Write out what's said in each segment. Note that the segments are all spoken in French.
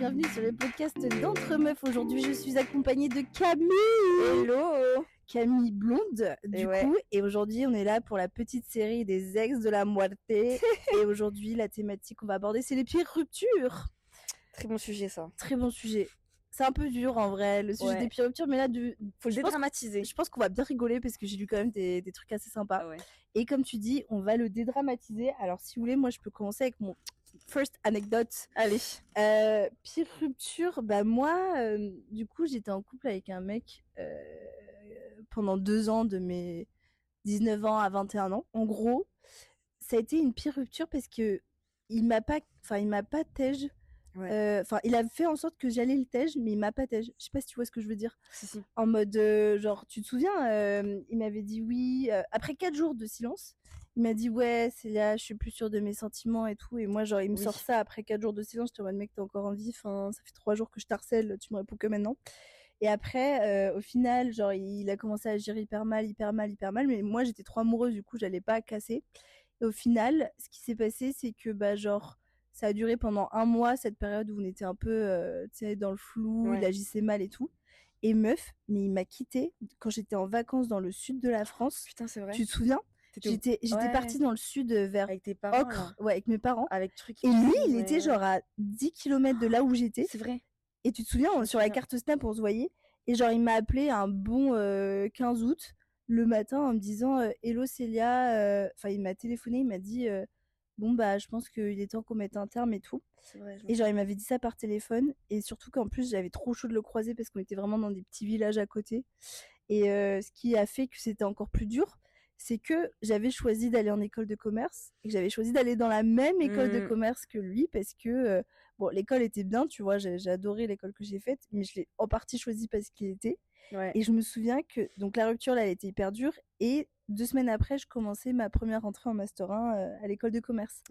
bienvenue sur le podcast d'Entre Meufs. Aujourd'hui, je suis accompagnée de Camille. Hello. Camille blonde, du coup. Et aujourd'hui, on est là pour la petite série des ex de la muerte. Et aujourd'hui, la thématique qu'on va aborder, c'est les pires ruptures. Très bon sujet, ça. Très bon sujet. C'est un peu dur, en vrai, le sujet des pires ruptures. Mais là, faut le dédramatiser. Je pense qu'on va bien rigoler parce que j'ai lu quand même des trucs assez sympas. Ah ouais. Et comme tu dis, on va le dédramatiser. Alors, si vous voulez, moi, je peux commencer avec mon first anecdote. Allez. Pire rupture, bah moi, du coup, j'étais en couple avec un mec pendant 2 ans, de mes 19 ans à 21 ans. En gros, ça a été une pire rupture parce que il m'a pas tège. Ouais. Il a fait en sorte que j'allais le tège, mais il m'a pas tège. Je sais pas si tu vois ce que je veux dire. Si. En mode, genre, tu te souviens, il m'avait dit oui. Après 4 jours de silence, il m'a dit ouais, c'est là, je suis plus sûre de mes sentiments et tout. Et moi, genre, il me sort ça après 4 jours de silence. J'étais en mode, mec, t'es encore en vie. Enfin, ça fait 3 jours que je t'harcèle. Tu me réponds que maintenant. Et après, au final, genre, il a commencé à agir hyper mal. Mais moi, j'étais trop amoureuse. Du coup, j'allais pas casser. Et au final, ce qui s'est passé, c'est que, bah, genre, ça a duré pendant 1 mois, cette période où on était un peu, tu sais, dans le flou, il agissait mal et tout. Et meuf, mais il m'a quitté quand j'étais en vacances dans le sud de la France. Putain, c'est vrai. Tu te souviens? J'étais partie dans le sud vers avec tes parents, Ocre, avec mes parents. Avec truc. Et lui, il était genre à 10 km de là où j'étais. C'est vrai. Et tu te souviens, sur la carte Snap, on se voyait. Et genre, il m'a appelé un bon 15 août le matin en me disant Hello Célia. Enfin, il m'a téléphoné, il m'a dit bon bah je pense qu'il est temps qu'on mette un terme et tout. C'est vrai. Et genre il m'avait dit ça par téléphone et surtout qu'en plus j'avais trop chaud de le croiser parce qu'on était vraiment dans des petits villages à côté. Et ce qui a fait que c'était encore plus dur, c'est que j'avais choisi d'aller en école de commerce et que j'avais choisi d'aller dans la même école de commerce que lui parce que bon, l'école était bien, tu vois, j'ai adoré l'école que j'ai faite, mais je l'ai en partie choisi parce qu'il était. Et je me souviens que donc la rupture là, elle était hyper dure et 2 semaines après, je commençais ma première rentrée en master 1 à l'école de commerce.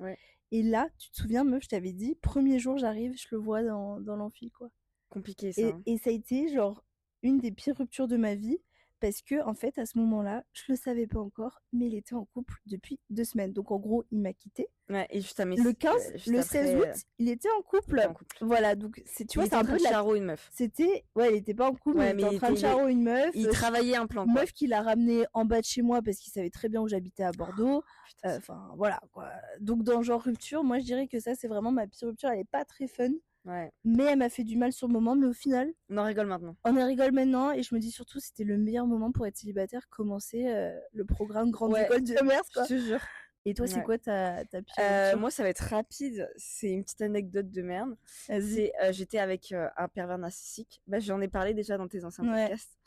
Et là, tu te souviens, meuf, je t'avais dit, premier jour, j'arrive, je le vois dans l'amphi, quoi. Compliqué, ça. Et ça a été, genre, une des pires ruptures de ma vie. Parce que, en fait, à ce moment-là, je le savais pas encore, mais il était en couple depuis 2 semaines. Donc, en gros, il m'a quitté. Ouais, et juste à mes... Le 15, le 16 août, il était en couple. Voilà, donc, tu vois, c'est un peu de la... charo une meuf. C'était, ouais, il était pas en couple, mais il était en train de charo une meuf. Il travaillait un plan, quoi. Meuf qui l'a ramené en bas de chez moi parce qu'il savait très bien où j'habitais à Bordeaux. Enfin, voilà, quoi. Donc, dans genre rupture, moi, je dirais que ça, c'est vraiment ma pire rupture. Elle est pas très fun. Ouais. Mais elle m'a fait du mal sur le moment, mais au final... On en rigole maintenant. On en rigole maintenant, et je me dis surtout, c'était le meilleur moment pour être célibataire, commencer le programme Grande École de commerce, quoi. Je te jure. Et toi, c'est quoi ta pire moi, ça va être rapide. C'est une petite anecdote de merde. J'étais avec un pervers narcissique. Bah, j'en ai parlé déjà dans tes anciens podcasts.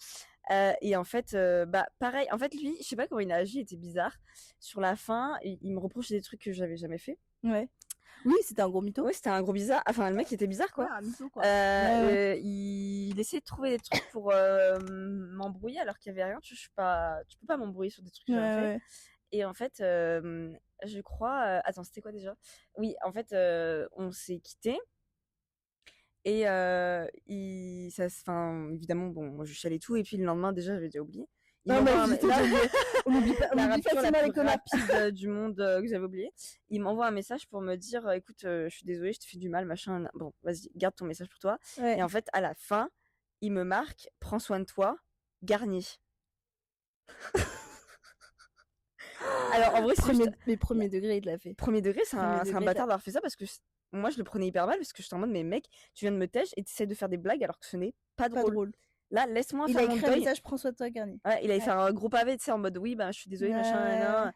Et en fait, pareil. En fait, lui, je sais pas comment il a agi, il était bizarre. Sur la fin, il me reprochait des trucs que j'avais jamais fait. Ouais. Oui, c'était un gros mytho. Oui, c'était un gros bizarre. Enfin, le mec était bizarre, quoi. Ouais, un mytho, quoi. Il essayait de trouver des trucs pour m'embrouiller alors qu'il y avait rien. Tu peux pas m'embrouiller sur des trucs que j'ai fait. Et en fait, je crois... attends, c'était quoi déjà? Oui, en fait, on s'est quittés. Et évidemment, bon, moi je chialais tout. Et puis le lendemain, déjà, j'avais déjà oublié. On oublie pas la facilement les connards rapide du monde que j'avais oublié. Il m'envoie un message pour me dire écoute, je suis désolée, je te fais du mal, machin. Bon, vas-y, garde ton message pour toi. Et en fait, à la fin, il me marque prends soin de toi, Garnier. Alors en vrai, mais premier degré, il l'a fait. Premier degré, c'est un bâtard d'avoir fait ça parce que moi je le prenais hyper mal parce que j'étais en mode mais mec, tu viens de me tèche et t'essaies de faire des blagues alors que ce n'est pas drôle. Là, laisse-moi faire mon deuil. Il a écrit un message, prends soin de toi, Garnier. Ouais, il avait fait un gros pavé, tu sais, en mode, oui, je suis désolée, machin,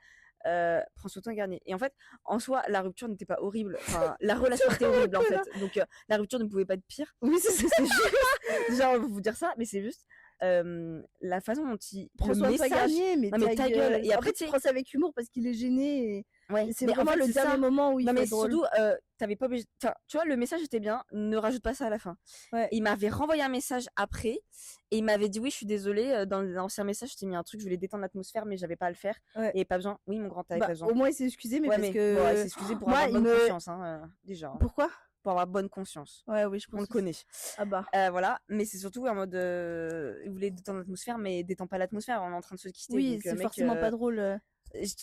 prends soin de toi, Garnier. Et en fait, en soi, la rupture n'était pas horrible. Enfin, la relation était horrible, en fait. Donc, la rupture ne pouvait pas être pire. Oui, c'est juste, déjà, on va vous dire ça, mais c'est juste, la façon dont il prends soin de toi, Garnier, mais ta gueule. Et après, tu prends ça avec humour parce qu'il est gêné et... Ouais, c'est vraiment le dernier moment où il fait drôle. Surtout, t'avais pas obligé, tu vois, le message était bien, ne rajoute pas ça à la fin. Il m'avait renvoyé un message après, et il m'avait dit oui, je suis désolée, dans l'ancien message, je t'ai mis un truc, je voulais détendre l'atmosphère, mais j'avais pas à le faire. Et pas besoin. Oui, mon grand, t'avais pas besoin. Au moins, il s'est excusé, mais parce que... Ouais, il s'est excusé pour avoir bonne conscience, déjà. Pourquoi? Pour avoir bonne conscience. Ouais, oui, je pense. On le connaît. Ah bah. Voilà. Mais c'est surtout en mode, il voulait détendre l'atmosphère, mais détend pas l'atmosphère, on est en train de se quitter. Oui, c'est forcément pas drôle.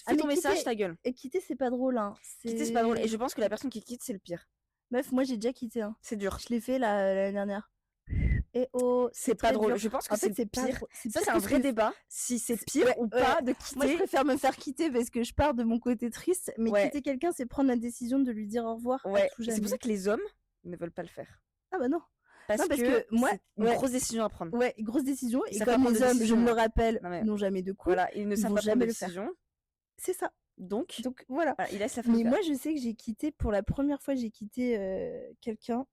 Fais ton message, ta gueule. Et quitter, c'est pas drôle, hein. Quitter, c'est pas drôle. Et je pense que la personne qui quitte, c'est le pire. Meuf, moi j'ai déjà quitté. Hein. C'est dur. Je l'ai fait l'année dernière. Et oh, c'est pas drôle. Je pense que c'est pire. Ça, c'est un vrai débat. Si c'est pire ou pas de quitter. Moi, je préfère me faire quitter parce que je pars de mon côté triste. Mais quitter quelqu'un, c'est prendre la décision de lui dire au revoir. Ouais. C'est pour ça que les hommes ne veulent pas le faire. Ah bah non. Parce que moi, c'est une grosse décision à prendre. Ouais, grosse décision. Et comme les hommes, je me le rappelle, n'ont jamais de couple. Voilà, ils ne savent pas jamais le faire. C'est ça. Donc voilà. Il laisse la femme. Mais moi, je sais que j'ai quitté, pour la première fois, j'ai quitté quelqu'un.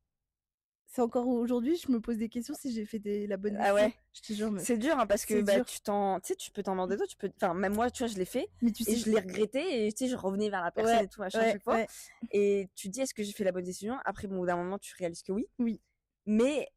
C'est encore aujourd'hui, je me pose des questions si j'ai fait la bonne décision. Ah ouais. Je te jure. C'est dur, hein, parce que tu peux t'en demander d'autres. Enfin, même moi, tu vois, je l'ai fait. Mais et je l'ai regretté et tu sais, je revenais vers la personne et tout à chaque fois. Et tu te dis, est-ce que j'ai fait la bonne décision? Après, bon, au bout d'un moment, tu réalises que oui. Oui. Mais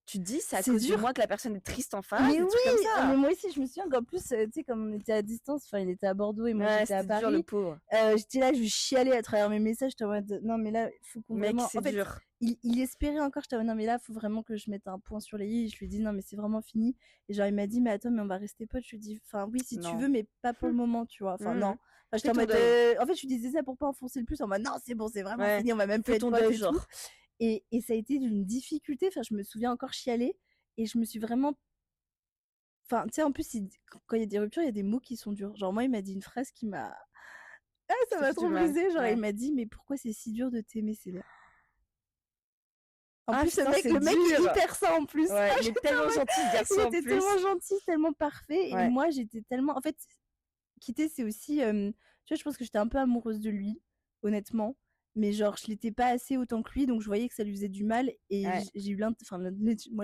tu te dis, c'est à cause de moi que la personne est triste en face. Mais oui, comme ça. Mais moi aussi, je me souviens qu'en plus, tu sais, comme on était à distance, enfin, il était à Bordeaux et moi j'étais à Paris. Dur, le pauvre. J'étais là, je chialais à travers mes messages. J'étais en mode, non, mais là, il faut qu'on vraiment. C'est dur. Il espérait encore. J'étais en mode, non, mais là, il faut vraiment que je mette un point sur les i. Je lui ai dit, non, mais c'est vraiment fini. Et genre, il m'a dit, mais attends, mais on va rester potes. Je lui ai dit, enfin, oui, si tu veux, mais pas pour le moment, tu vois. Enfin, non. Enfin, j'étais en mode, en fait, je lui disais ça pour pas enfoncer le plus. En mode, non, c'est bon, c'est vraiment fini. On va même plus être potes et tout. Et ça a été d'une difficulté. Enfin, je me souviens encore chialer. Et je me suis vraiment. Enfin, tu sais, en plus, quand il y a des ruptures, il y a des mots qui sont durs. Genre, moi, il m'a dit une phrase qui m'a. Ah, ça m'a trop brisé. Genre, il m'a dit, mais pourquoi c'est si dur de t'aimer, Célia? En plus, le mec est hyper ça en plus. Ouais, il est tellement gentil, ce garçon. Il était tellement gentil, tellement parfait. Et moi, j'étais tellement. En fait, quitter, c'est aussi. Tu vois, je pense que j'étais un peu amoureuse de lui, honnêtement. Mais genre, je l'étais pas assez autant que lui, donc je voyais que ça lui faisait du mal. Et j'ai eu moi,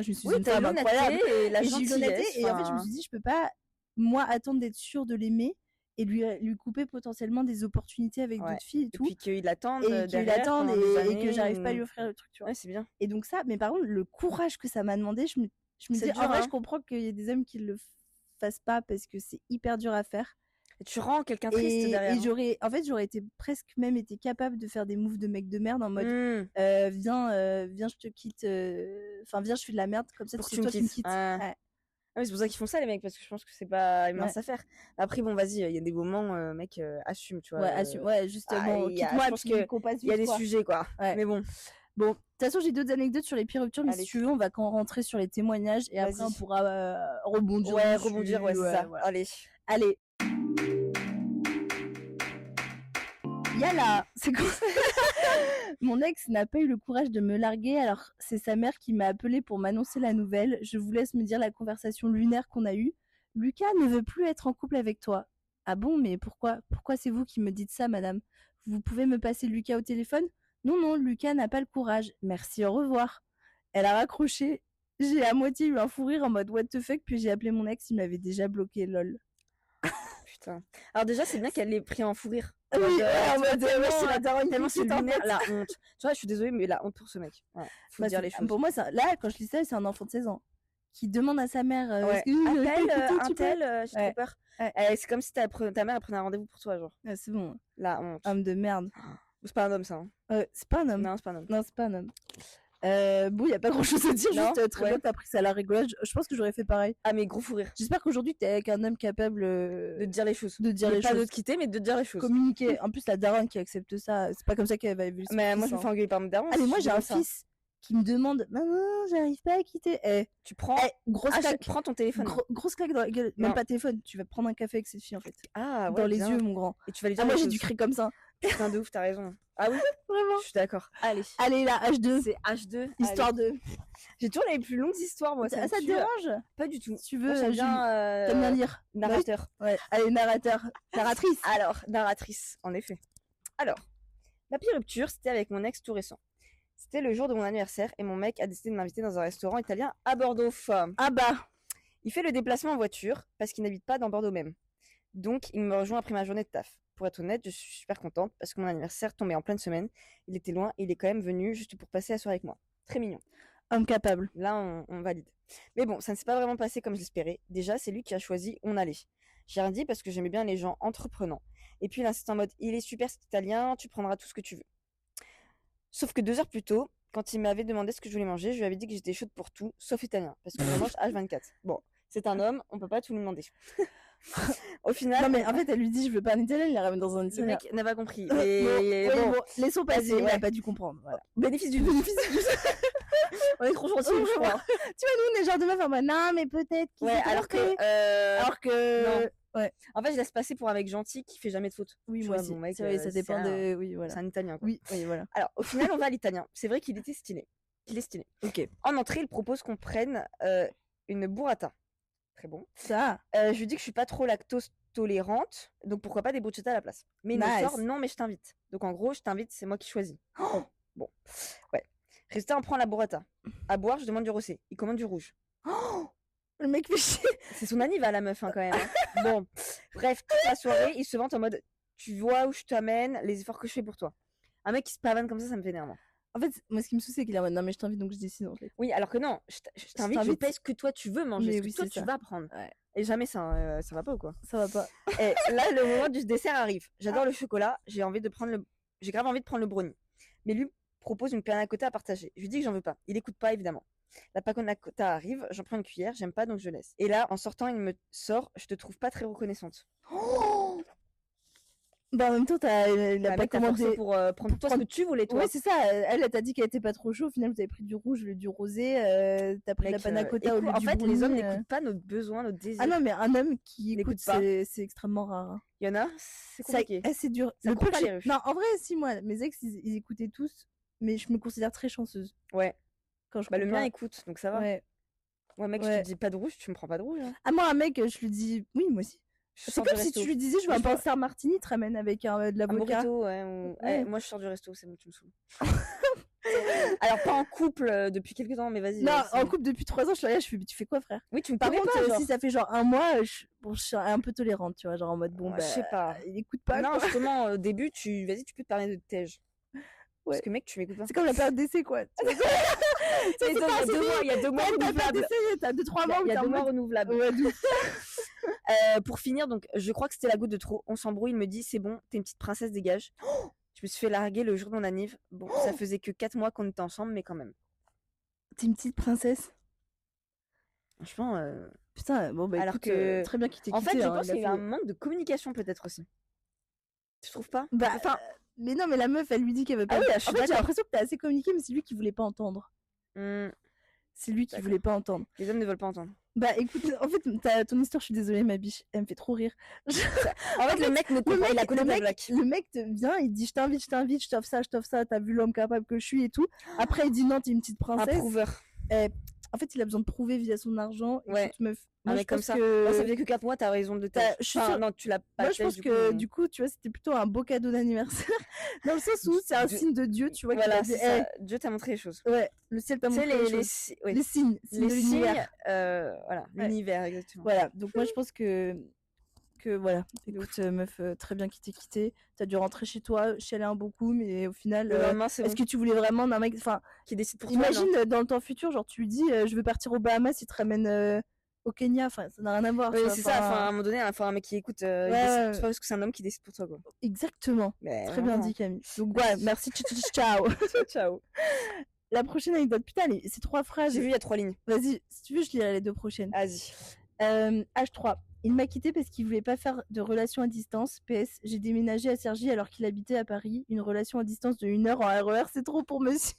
je me suis dit, une femme incroyable. Et la j'ai eu l'honnêteté. Et en fait, je me suis dit, je peux pas, moi, attendre d'être sûre de l'aimer et lui couper potentiellement des opportunités avec d'autres filles et tout. Et puis qu'il l'attende et que j'arrive pas à lui offrir le truc, tu vois. Ouais, c'est bien. Et donc ça, mais par contre, le courage que ça m'a demandé, je me dis, en vrai, je comprends qu'il y ait des hommes qui le fassent pas parce que c'est hyper dur à faire. Et tu rends quelqu'un triste derrière. Et j'aurais été presque même été capable de faire des moves de mec de merde en mode viens, je te quitte, enfin viens, je fais de la merde comme ça, tu me quittes. Ouais, c'est pour ça qu'ils font ça, les mecs, parce que je pense que c'est pas mince à faire. Après, bon, vas-y, il y a des moments, mec, assume, tu vois. Ouais, justement, quitte-moi, parce qu'il y a des sujets, quoi. Mais bon. Bon, de toute façon, j'ai d'autres anecdotes sur les pires ruptures, mais si tu veux, on va rentrer sur les témoignages et après, on pourra rebondir. Ouais, c'est ça. Voilà. Allez. Yala, c'est quoi? Mon ex n'a pas eu le courage de me larguer, alors c'est sa mère qui m'a appelée pour m'annoncer la nouvelle. Je vous laisse me dire la conversation lunaire qu'on a eue. Lucas ne veut plus être en couple avec toi. Ah bon, mais pourquoi? Pourquoi c'est vous qui me dites ça, madame? Vous pouvez me passer Lucas au téléphone? Non, Lucas n'a pas le courage. Merci, au revoir. Elle a raccroché. J'ai à moitié eu un fou rire en mode what the fuck, puis j'ai appelé mon ex, il m'avait déjà bloqué, lol. Putain. Alors déjà, c'est bien qu'elle l'ait pris en fou rire. Oui, tellement c'est lunaire, la honte. Tu vois, je suis désolée, mais la honte pour ce mec. Ouais, faut dire les choses. Pour moi, là, quand je lis ça, c'est un enfant de 16 ans qui demande à sa mère appelle un tel, j'ai trop peur. C'est comme si ta mère elle prenait un rendez-vous pour toi, genre. C'est bon. La honte. Homme de merde. C'est pas un homme, ça. C'est pas un homme. Non, c'est pas un homme. Non, c'est pas un homme. Bon, il n'y a pas grand chose à dire, juste très bien, t'as pris ça à la rigolade. Je pense que j'aurais fait pareil. Ah, mais gros fou rire. J'espère qu'aujourd'hui t'es avec un homme capable de te dire les choses. Pas de te quitter, mais de te dire les choses. Communiquer. En plus, la daronne qui accepte ça, c'est pas comme ça qu'elle va évoluer. Mais moi, je me fais engueuler par mon daron. Ah, mais moi, j'ai un fils qui me demande maman, j'arrive pas à quitter. Tu prends. Grosse claque. Prends ton téléphone. Grosse claque dans la gueule. Même pas téléphone, tu vas prendre un café avec cette fille en fait. Ah, ouais. Dans les yeux, mon grand. Et tu vas lui dire. Moi, j'ai dû crier comme ça. Putain de ouf, t'as raison. Ah oui, vraiment. Je suis d'accord. Allez là, H2. C'est H2. Histoire de. J'ai toujours les plus longues histoires, moi. Ça te dérange? Pas du tout. Si tu veux, t'aimes bien lire. Narrateur. Ouais. Allez, narratrice. Alors, narratrice, en effet. Alors, ma pire rupture, c'était avec mon ex tout récent. C'était le jour de mon anniversaire et mon mec a décidé de m'inviter dans un restaurant italien à Bordeaux. Ah bah. Il fait le déplacement en voiture parce qu'il n'habite pas dans Bordeaux même. Donc, il me rejoint après ma journée de taf. Pour être honnête, je suis super contente parce que mon anniversaire tombait en pleine semaine. Il était loin et il est quand même venu juste pour passer la soirée avec moi. Très mignon. Homme capable. Là, on valide. Mais bon, ça ne s'est pas vraiment passé comme je l'espérais. Déjà, c'est lui qui a choisi on allait. J'ai rien dit parce que j'aimais bien les gens entreprenants. Et puis il insiste en mode il est super cet italien, tu prendras tout ce que tu veux. Sauf que 2 heures plus tôt, quand il m'avait demandé ce que je voulais manger, je lui avais dit que j'étais chaude pour tout, sauf italien. Parce que je mange H24. Bon, c'est un homme, on peut pas tout lui demander. Au final. Non, mais en fait, elle lui dit je veux pas un italien, il la ramène dans un Le italien. mec n'a pas compris. Bon, laissons passer, vas-y, il ouais. a pas dû comprendre. Voilà. Bénéfice du doute. On est trop gentils, je crois. Tu vois, nous, on est genre de meufs en mode non, mais peut-être qu'il s'est alors trompé. Alors que. Non. Ouais. En fait, je laisse passer pour un mec gentil qui fait jamais de faute. Oui, Tu moi vois, aussi. mon mec, C'est vrai, ça dépend de. Oui, voilà. C'est un italien, quoi. Oui, voilà. Alors, au final, on va à l'italien. C'est vrai qu'il était stylé. Ok. En entrée, il propose qu'on prenne une burrata. Très bon. Ça. Je lui dis que je suis pas trop lactose tolérante, donc pourquoi pas des bruschetta à la place. Mais il me sort non, mais je t'invite. Donc en gros, je t'invite, c'est moi qui choisis. Bon, ouais. Résultat, on prend la burrata. À boire, je demande du rosé. Il commande du rouge. Le mec fait chier. C'est son anniv à la meuf, hein, quand même. Hein. Bon, bref, toute la soirée, il se vante en mode tu vois où je t'amène, les efforts que je fais pour toi. Un mec qui se pavane comme ça me fait énervant. En fait, moi, ce qui me soucie, c'est qu'il est en mode non, mais je t'invite donc je décide en fait. Oui, alors que non, je t'invite, je paye ce que toi tu veux manger, ce que toi tu vas prendre. Ouais. Et jamais ça va pas ou quoi? Ça va pas. Et là, le moment du dessert arrive. J'adore le chocolat, j'ai grave envie de prendre le brownie. Mais lui propose une panna cotta à partager. Je lui dis que j'en veux pas. Il écoute pas, évidemment. La panna cotta arrive, j'en prends une cuillère, j'aime pas donc je laisse. Et là, en sortant, il me sort, je te trouve pas très reconnaissante. Bah en même temps, il a pas commandé pour prendre toi ce que tu voulais, toi. Oui, c'est ça. Elle t'a dit qu'elle était pas trop chaud. Au final, vous avez pris du rouge, du rosé. T'as pris la panna cotta au lieu en du fait, brownie, les hommes n'écoutent pas nos besoins, nos désirs. Ah non, mais un homme qui écoute, c'est extrêmement rare. Hein. Il y en a, c'est compliqué. C'est dur. Ça court pas les rues. Non, en vrai, si, moi, mes ex, ils écoutaient tous, mais je me considère très chanceuse. Ouais. Quand je le mien écoute, donc ça va. Ouais. Ouais, mec, je te dis pas de rouge, tu me prends pas de rouge. Hein. Ah, moi, un mec, je lui dis, oui, moi aussi. C'est comme si tu lui disais, je veux un Panzer Martini, il te ramène avec de l'avocat. Moi, je sors du resto, c'est bon, tu me saoules. Alors, pas en couple depuis quelques temps, mais vas-y. Non, en couple depuis 3 ans, je suis là, tu fais quoi, frère? Oui, tu me Par connais contre, pas, si ça fait genre 1 mois, je suis un peu tolérante, tu vois, genre en mode bon, je sais pas. Il écoute pas. Non, justement, au début, tu peux te parler de Tej. Ouais. Parce que mec, tu m'écoutes pas. C'est comme la période d'essai, quoi. Il y a 2 mois renouvelables. T'as 2-3 mois où il y a 2 mois renouvelables. Ouais, pour finir, donc, je crois que c'était la goutte de trop. On s'embrouille, il me dit, c'est bon, t'es une petite princesse, dégage. Je me suis fait larguer le jour de mon anniv. Bon, ça faisait que 4 mois qu'on était ensemble, mais quand même. T'es une petite princesse? Franchement, putain, bon, bah, alors écoute, que... très bien qu'il t'ait quitté. En fait, je pense qu'il y a eu un manque de communication, peut-être aussi. Tu trouves pas? Bah, enfin... Mais non, mais la meuf, elle lui dit qu'elle veut pas. Ah oui, en fait, j'ai l'impression que t'as assez communiqué, mais c'est lui qui voulait pas entendre. C'est lui qui voulait pas entendre. Les hommes ne veulent pas entendre. Bah écoute, en fait, ton histoire, je suis désolée, ma biche, elle me fait trop rire. En fait, le mec ne peut pas, il a connu la blague. Le mec vient, il dit je t'invite, je t'offre ça, t'as vu l'homme capable que je suis et tout. Après, il dit non, t'es une petite princesse. Un prouveur. En fait, il a besoin de prouver via son argent. Ouais. Écoute, meuf, moi, je pense que... ça fait que 4 mois, t'as raison de non, tu l'as pas. Moi, je pense que du coup, tu vois, c'était plutôt un beau cadeau d'anniversaire. Dans le sens où c'est un signe de Dieu, tu vois. Voilà, c'est ça. Dieu t'a montré les choses. Ouais, le ciel t'a montré les choses. Les signes. Les signes, voilà, l'univers, exactement. Voilà, donc moi, je pense que voilà, écoute, meuf, très bien qu'il t'ait quitté. T'as dû rentrer chez toi, chialer un bon coup, mais au final, est-ce que tu voulais vraiment d'un mec, enfin, qui décide pour toi? Imagine dans le temps futur, genre tu lui dis, je veux partir aux Bahamas, il te ramène au Kenya, enfin, ça n'a rien à voir. Oui, c'est ça. Enfin, à un moment donné, il faut un mec qui écoute. C'est pas parce que c'est un homme qui décide pour toi, quoi. Exactement. Très bien dit, Camille. Donc ouais, merci. Ciao. Ciao. La prochaine anecdote, putain, c'est 3 phrases. J'ai vu, il y a 3 lignes. Vas-y, si tu veux, je lirai les 2 prochaines. Vas-y. H3. Il m'a quitté parce qu'il voulait pas faire de relation à distance. PS, j'ai déménagé à Cergy alors qu'il habitait à Paris. Une relation à distance de 1 heure en RER, c'est trop pour monsieur.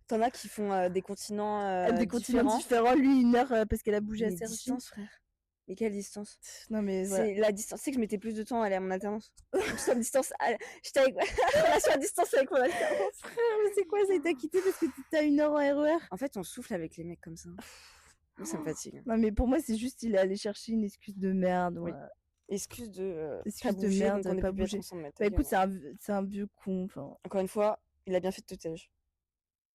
T'en as qui font des continents continents différents. Lui, 1 heure parce qu'elle a bougé à Cergy. Distance, frère. Mais quelle distance? Non, mais voilà. C'est la distance. Tu sais que je mettais plus de temps à aller à mon alternance. J'étais en distance. J'étais avec relation à distance avec mon alternance. Frère, mais c'est quoi ça? Il t'a quitté parce que t'as 1 heure en RER? En fait, on souffle avec les mecs comme ça. Moi, ça me fatigue. Non, mais pour moi, c'est juste il est allé chercher une excuse de merde. Oui. Excuse de merde, on pas bouger. Bah écoute, c'est un vieux con. Encore une fois, il a bien fait de te tège.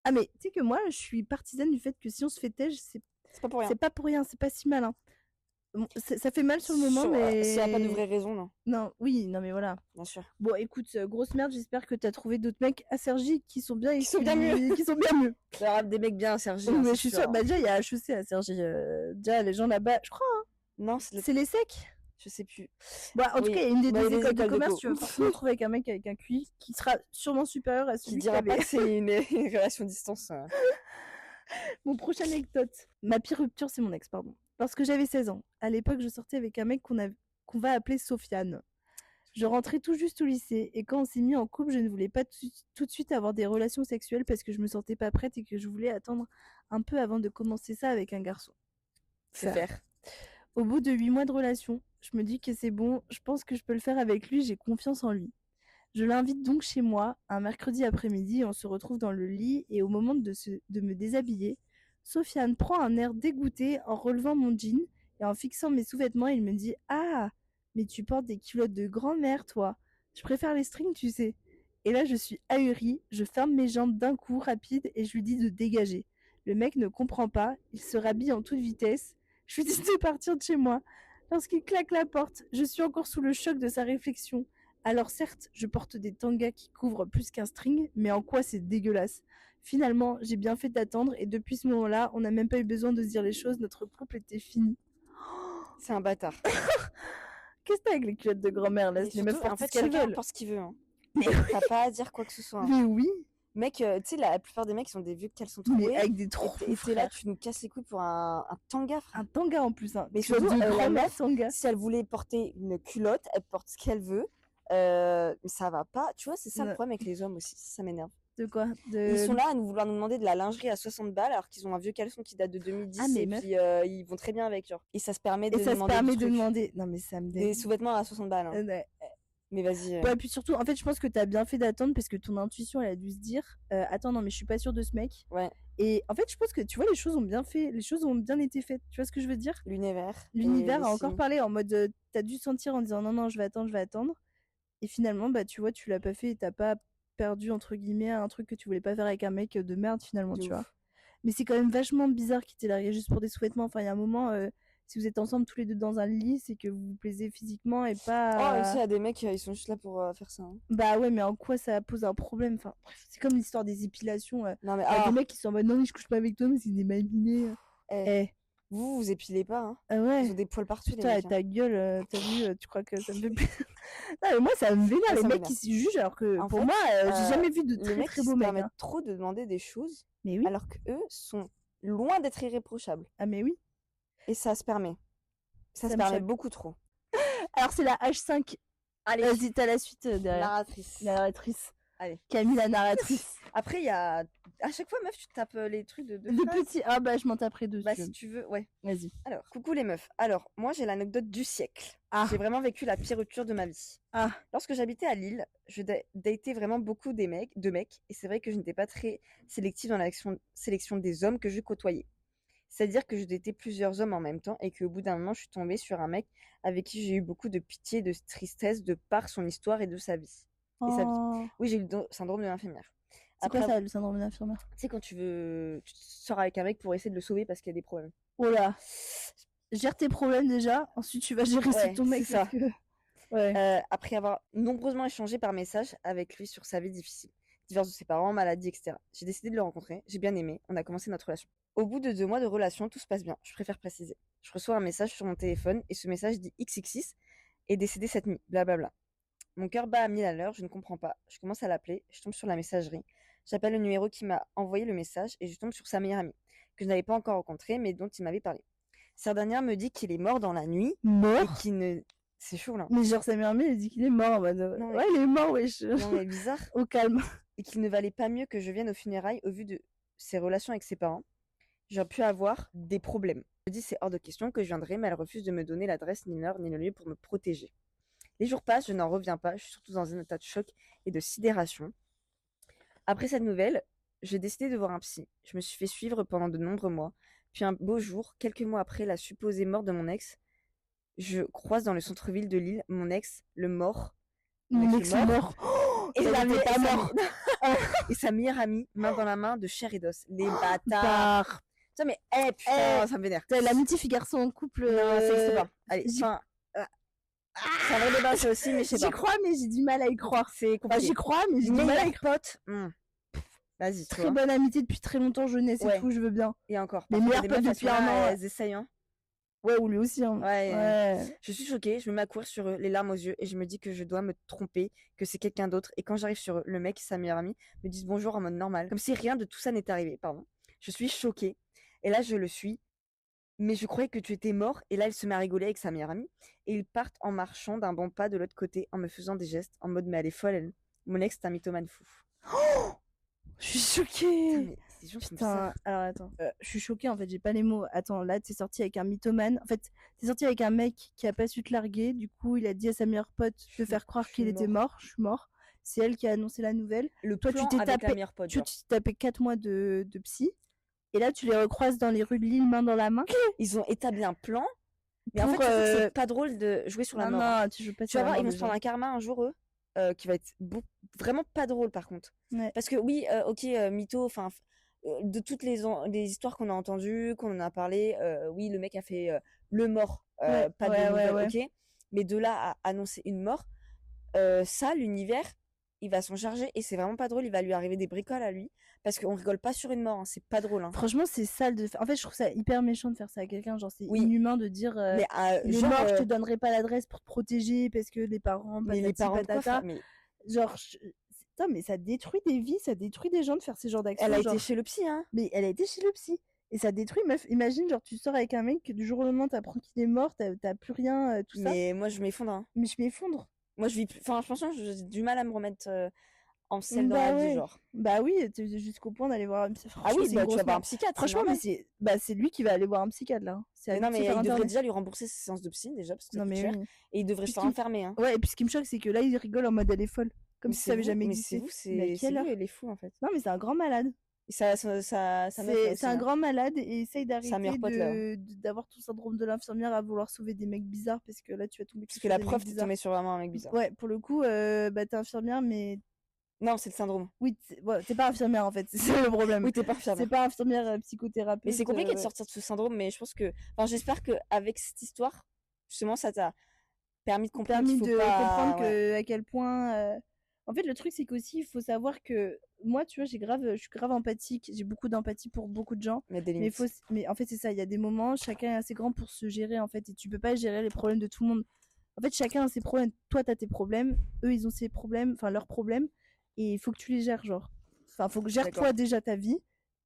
Ah, mais tu sais que moi, je suis partisane du fait que si on se fait tège, c'est pas pour rien. C'est pas pour rien, c'est pas si malin. Bon, ça fait mal sur le moment, mais... S'il n'y a pas de vraie raison, non. Non, oui, non, mais voilà. Bien sûr. Bon, écoute, grosse merde, j'espère que t'as trouvé d'autres mecs à Cergy qui sont bien... Qui sont bien mieux. Qui sont bien mieux. Il y aura des mecs bien à Cergy. Mais je suis sûre, bah déjà, il y a HEC à Cergy. Déjà, les gens là-bas, je crois, hein. Non, c'est les secs. Je sais plus. Bah, en tout cas, il y a une des 2 écoles de commerce, tu vas forcément trouver avec un mec avec un QI qui sera sûrement supérieur à celui qui dira pas que c'est une relation distance. Mon prochaine anecdote. Ma pire rupture, c'est mon ex, pardon. Lorsque j'avais 16 ans, À l'époque, je sortais avec un mec qu'on va appeler Sofiane. Je rentrais tout juste au lycée et quand on s'est mis en couple, je ne voulais pas tout de suite avoir des relations sexuelles parce que je me sentais pas prête et que je voulais attendre un peu avant de commencer ça avec un garçon. C'est faire. Au bout de 8 mois de relation, je me dis que c'est bon, je pense que je peux le faire avec lui, j'ai confiance en lui. Je l'invite donc chez moi un mercredi après-midi, on se retrouve dans le lit et au moment de me déshabiller, Sofiane prend un air dégoûté en relevant mon jean et en fixant mes sous-vêtements, il me dit « Ah, mais tu portes des culottes de grand-mère, toi. Je préfère les strings, tu sais. » Et là, je suis ahurie, je ferme mes jambes d'un coup rapide et je lui dis de dégager. Le mec ne comprend pas, il se rhabille en toute vitesse. Je lui dis de partir de chez moi. Lorsqu'il claque la porte, je suis encore sous le choc de sa réflexion. Alors certes, je porte des tangas qui couvrent plus qu'un string, mais en quoi c'est dégueulasse. Finalement, j'ai bien fait d'attendre et depuis ce moment-là, on n'a même pas eu besoin de se dire les choses, notre couple était fini. C'est un bâtard. Qu'est-ce que t'as avec les culottes de grand-mère là? Les meufs, en fait, chacun pense ce qu'il veut. Hein. Mais t'as pas à dire quoi que ce soit. Hein. Mais oui. Mec, tu sais, la plupart des mecs, ils ont des vieux caleçons troués. Mais avec des trous. Et t'es là, tu nous casses les couilles pour un tanga, frère. Un tanga en plus. Hein. Mais surtout, la meuf, si elle voulait porter une culotte, elle porte ce qu'elle veut. Mais ça va pas. Tu vois, c'est ça le problème avec les hommes aussi. Ça m'énerve. De quoi? Ils sont là à vouloir nous demander de la lingerie à 60 balles alors qu'ils ont un vieux caleçon qui date de 2010 et puis ils vont très bien avec, genre. Et ça se permet de demander. Non, mais ça me des sous-vêtements à 60 balles. Hein. Mais vas-y. Ouais, puis surtout, en fait, je pense que t'as bien fait d'attendre parce que ton intuition, elle a dû se dire attends, non, mais je suis pas sûre de ce mec. Ouais. Et en fait, je pense que tu vois, les choses ont bien été faites. Tu vois ce que je veux dire? L'univers a encore parlé en mode t'as dû sentir en disant non, je vais attendre. Et finalement, bah, tu vois, tu l'as pas fait et t'as pas perdu, entre guillemets, un truc que tu voulais pas faire avec un mec de merde, finalement, tu vois. Mais c'est quand même vachement bizarre qu'il t'ait largué juste pour des sous-vêtements. Enfin, il y a un moment, si vous êtes ensemble tous les deux dans un lit, c'est que vous vous plaisez physiquement et pas. Oh, aussi, il y a des mecs, ils sont juste là pour faire ça. Hein. Bah ouais, mais en quoi ça pose un problème? Enfin, bref, c'est comme l'histoire des épilations. Non, mais des mecs qui sont en mode non, mais je couche pas avec toi, mais c'est des mal épilés. Vous épilez pas, hein? Ouais. Ils ont des poils partout, putain, les mecs. Ta gueule, t'as vu, tu crois que ça me fait plaisir? Non, mais moi, ça me vénère, les mecs qui se jugent, alors que pour moi, j'ai jamais vu de très beaux mecs. Ils permettent trop de demander des choses, mais oui. alors qu'eux sont loin d'être irréprochables. Ah, mais oui. Et ça se permet. Ça se permet beaucoup trop. Alors, c'est la H5. Allez. Vas-y, t'as la suite derrière. La narratrice. Allez. Camille, la narratrice. Après, il y a... À chaque fois, meuf, tu tapes les trucs de petits. Ah bah, je m'en taperai dessus. Bah, si tu veux, ouais. Vas-y. Alors, coucou les meufs. Alors, moi, j'ai l'anecdote du siècle. J'ai vraiment vécu la pire rupture de ma vie. Lorsque j'habitais à Lille, je datais vraiment beaucoup de mecs. Et c'est vrai que je n'étais pas très sélective dans la sélection des hommes que je côtoyais. C'est-à-dire que je datais plusieurs hommes en même temps et qu'au bout d'un moment, je suis tombée sur un mec avec qui j'ai eu beaucoup de pitié, de tristesse de par son histoire et de sa vie. Et sa vie. Oui, j'ai eu le syndrome de l'infirmière. C'est quoi ça, le syndrome de l'infirmière? Tu sais, quand tu sors avec un mec pour essayer de le sauver parce qu'il y a des problèmes. Oh là. Gère tes problèmes déjà, ensuite tu vas gérer ton mec. C'est ça. Après avoir nombreusement échangé par message avec lui sur sa vie difficile, divorce de ses parents, maladie, etc. J'ai décidé de le rencontrer, j'ai bien aimé, on a commencé notre relation. Au bout de 2 mois de relation, tout se passe bien, je préfère préciser. Je reçois un message sur mon téléphone et ce message dit XXX est décédé cette nuit, blablabla. Mon cœur bat à 1000 à l'heure, je ne comprends pas. Je commence à l'appeler, je tombe sur la messagerie. J'appelle le numéro qui m'a envoyé le message et je tombe sur sa meilleure amie, que je n'avais pas encore rencontrée, mais dont il m'avait parlé. Cette dernière me dit qu'il est mort dans la nuit. Mort? Et qu'il ne... C'est chaud, là. Mais genre, sa meilleure amie, elle dit qu'il est mort en mode... Non, ouais, il est mort, wesh. Non, mais bizarre. Au calme. Et qu'il ne valait pas mieux que je vienne aux funérailles au vu de ses relations avec ses parents. J'aurais pu avoir des problèmes. Je dis c'est hors de question que je viendrai, mais elle refuse de me donner l'adresse, ni l'heure, ni le lieu pour me protéger. Les jours passent, je n'en reviens pas, je suis surtout dans un état de choc et de sidération. Après cette nouvelle, j'ai décidé de voir un psy. Je me suis fait suivre pendant de nombreux mois. Puis un beau jour, quelques mois après la supposée mort de mon ex, je croise dans le centre-ville de Lille mon ex, le mort. Mon ex est mort. Et sa meilleure amie, main dans la main, de chair et d'os. Les bâtards. Putain, mais putain, ça me vénère. L'amitié fille-garçon en couple. Non, ça existe pas. Allez, enfin... C'est un vrai débat, ça aussi, mais je sais pas. J'y crois, mais j'ai du mal à y croire. C'est compliqué. J'y crois, mais j'ai du mal à y croire. Vas-y, très bonne amitié depuis très longtemps, jeunesse et tout, je veux bien. Et encore. Les meilleurs potes depuis un an. Elles essayent, hein. Ouais, ou lui aussi. Hein. Ouais. Je suis choquée, je me mets à courir sur eux, les larmes aux yeux, et je me dis que je dois me tromper, que c'est quelqu'un d'autre. Et quand j'arrive sur eux, le mec et sa meilleure amie me disent bonjour en mode normal, comme si rien de tout ça n'était arrivé, pardon. Je suis choquée. Et là, je le suis mais je croyais que tu étais mort. Et là, elle se met à rigoler avec sa meilleure amie. Et ils partent en marchant d'un bon pas de l'autre côté, en me faisant des gestes, en mode, mais elle est folle, elle. Mon ex, c'est un mythomane fou. Je suis choquée. Putain, mais ces gens sont bizarres. Alors attends, je suis choquée en fait, j'ai pas les mots. Attends, là t'es sorti avec un mythomane. En fait, t'es sorti avec un mec qui a pas su te larguer. Du coup, il a dit à sa meilleure pote de faire croire qu'il était mort. Je suis mort. C'est elle qui a annoncé la nouvelle. Toi, tu t'es tapé, tu t'es tapé 4 mois de psy. Et là, tu les recroises dans les rues de Lille, main dans la main. Ils ont établi un plan. Mais en fait, c'est pas drôle de jouer sur la mort. Non, tu joues pas sur la mort. Tu vas voir, ils vont se prendre un karma un jour, eux, qui va être vraiment pas drôle, par contre. Ouais. Parce que oui, ok, mytho, enfin, de toutes les histoires qu'on a entendues, qu'on en a parlé, oui, le mec a fait le mort, pas de nouvelles, ok. Mais de là à annoncer une mort, ça, l'univers, il va s'en charger et c'est vraiment pas drôle. Il va lui arriver des bricoles à lui parce qu'on rigole pas sur une mort, hein, c'est pas drôle. Hein. Franchement, c'est sale de faire. En fait, je trouve ça hyper méchant de faire ça à quelqu'un. Genre, c'est inhumain de dire il est mort, je te donnerai pas l'adresse pour te protéger parce que les parents, mais les parents patata. Genre, putain, mais ça détruit des vies, ça détruit des gens de faire ces genres d'actions. Elle a été chez le psy, hein. Mais elle a été chez le psy. Et ça détruit, meuf. Imagine, genre, tu sors avec un mec que du jour au lendemain, t'apprends qu'il est mort, t'as plus rien, tout ça. Mais moi, je m'effondre. Hein. Mais je m'effondre. Moi, je vis plus. Enfin, franchement, j'ai du mal à me remettre en selle dans la vie, genre. Bah oui, jusqu'au point d'aller voir un psychiatre. Ah oui, tu vas voir un psychiatre. Franchement, mais c'est lui qui va aller voir un psychiatre, là. Non, mais il devrait déjà lui rembourser ses séances de psy, déjà, parce que ça coûte cher. Et il devrait se faire enfermer. Hein. Ouais, et puis ce qui me choque, c'est que là, il rigole en mode elle est folle. Comme si ça avait jamais existé. Mais c'est vous, il est fou, en fait. Non, mais c'est un grand malade. C'est un grand malade et essaye d'arrêter d'avoir tout le syndrome de l'infirmière à vouloir sauver des mecs bizarres parce que là tu vas tomber parce que la preuve t'es tombée sur vraiment un mec bizarre. Ouais, pour le coup t'es infirmière mais non, c'est le syndrome. Oui, t'es pas infirmière en fait, c'est le problème. Oui, t'es pas infirmière. C'est pas infirmière psychothérapeute. Mais c'est compliqué de sortir de ce syndrome, mais je pense que j'espère que avec cette histoire justement ça t'a permis de comprendre à quel point en fait, le truc, c'est qu'aussi, il faut savoir que moi, tu vois, je suis grave empathique. J'ai beaucoup d'empathie pour beaucoup de gens. Mais en fait, c'est ça. Il y a des moments, chacun est assez grand pour se gérer, en fait. Et tu peux pas gérer les problèmes de tout le monde. En fait, chacun a ses problèmes. Toi, t'as tes problèmes. Eux, ils ont ses problèmes. Enfin, leurs problèmes. Et il faut que tu les gères, genre. Enfin, faut que gères toi déjà ta vie.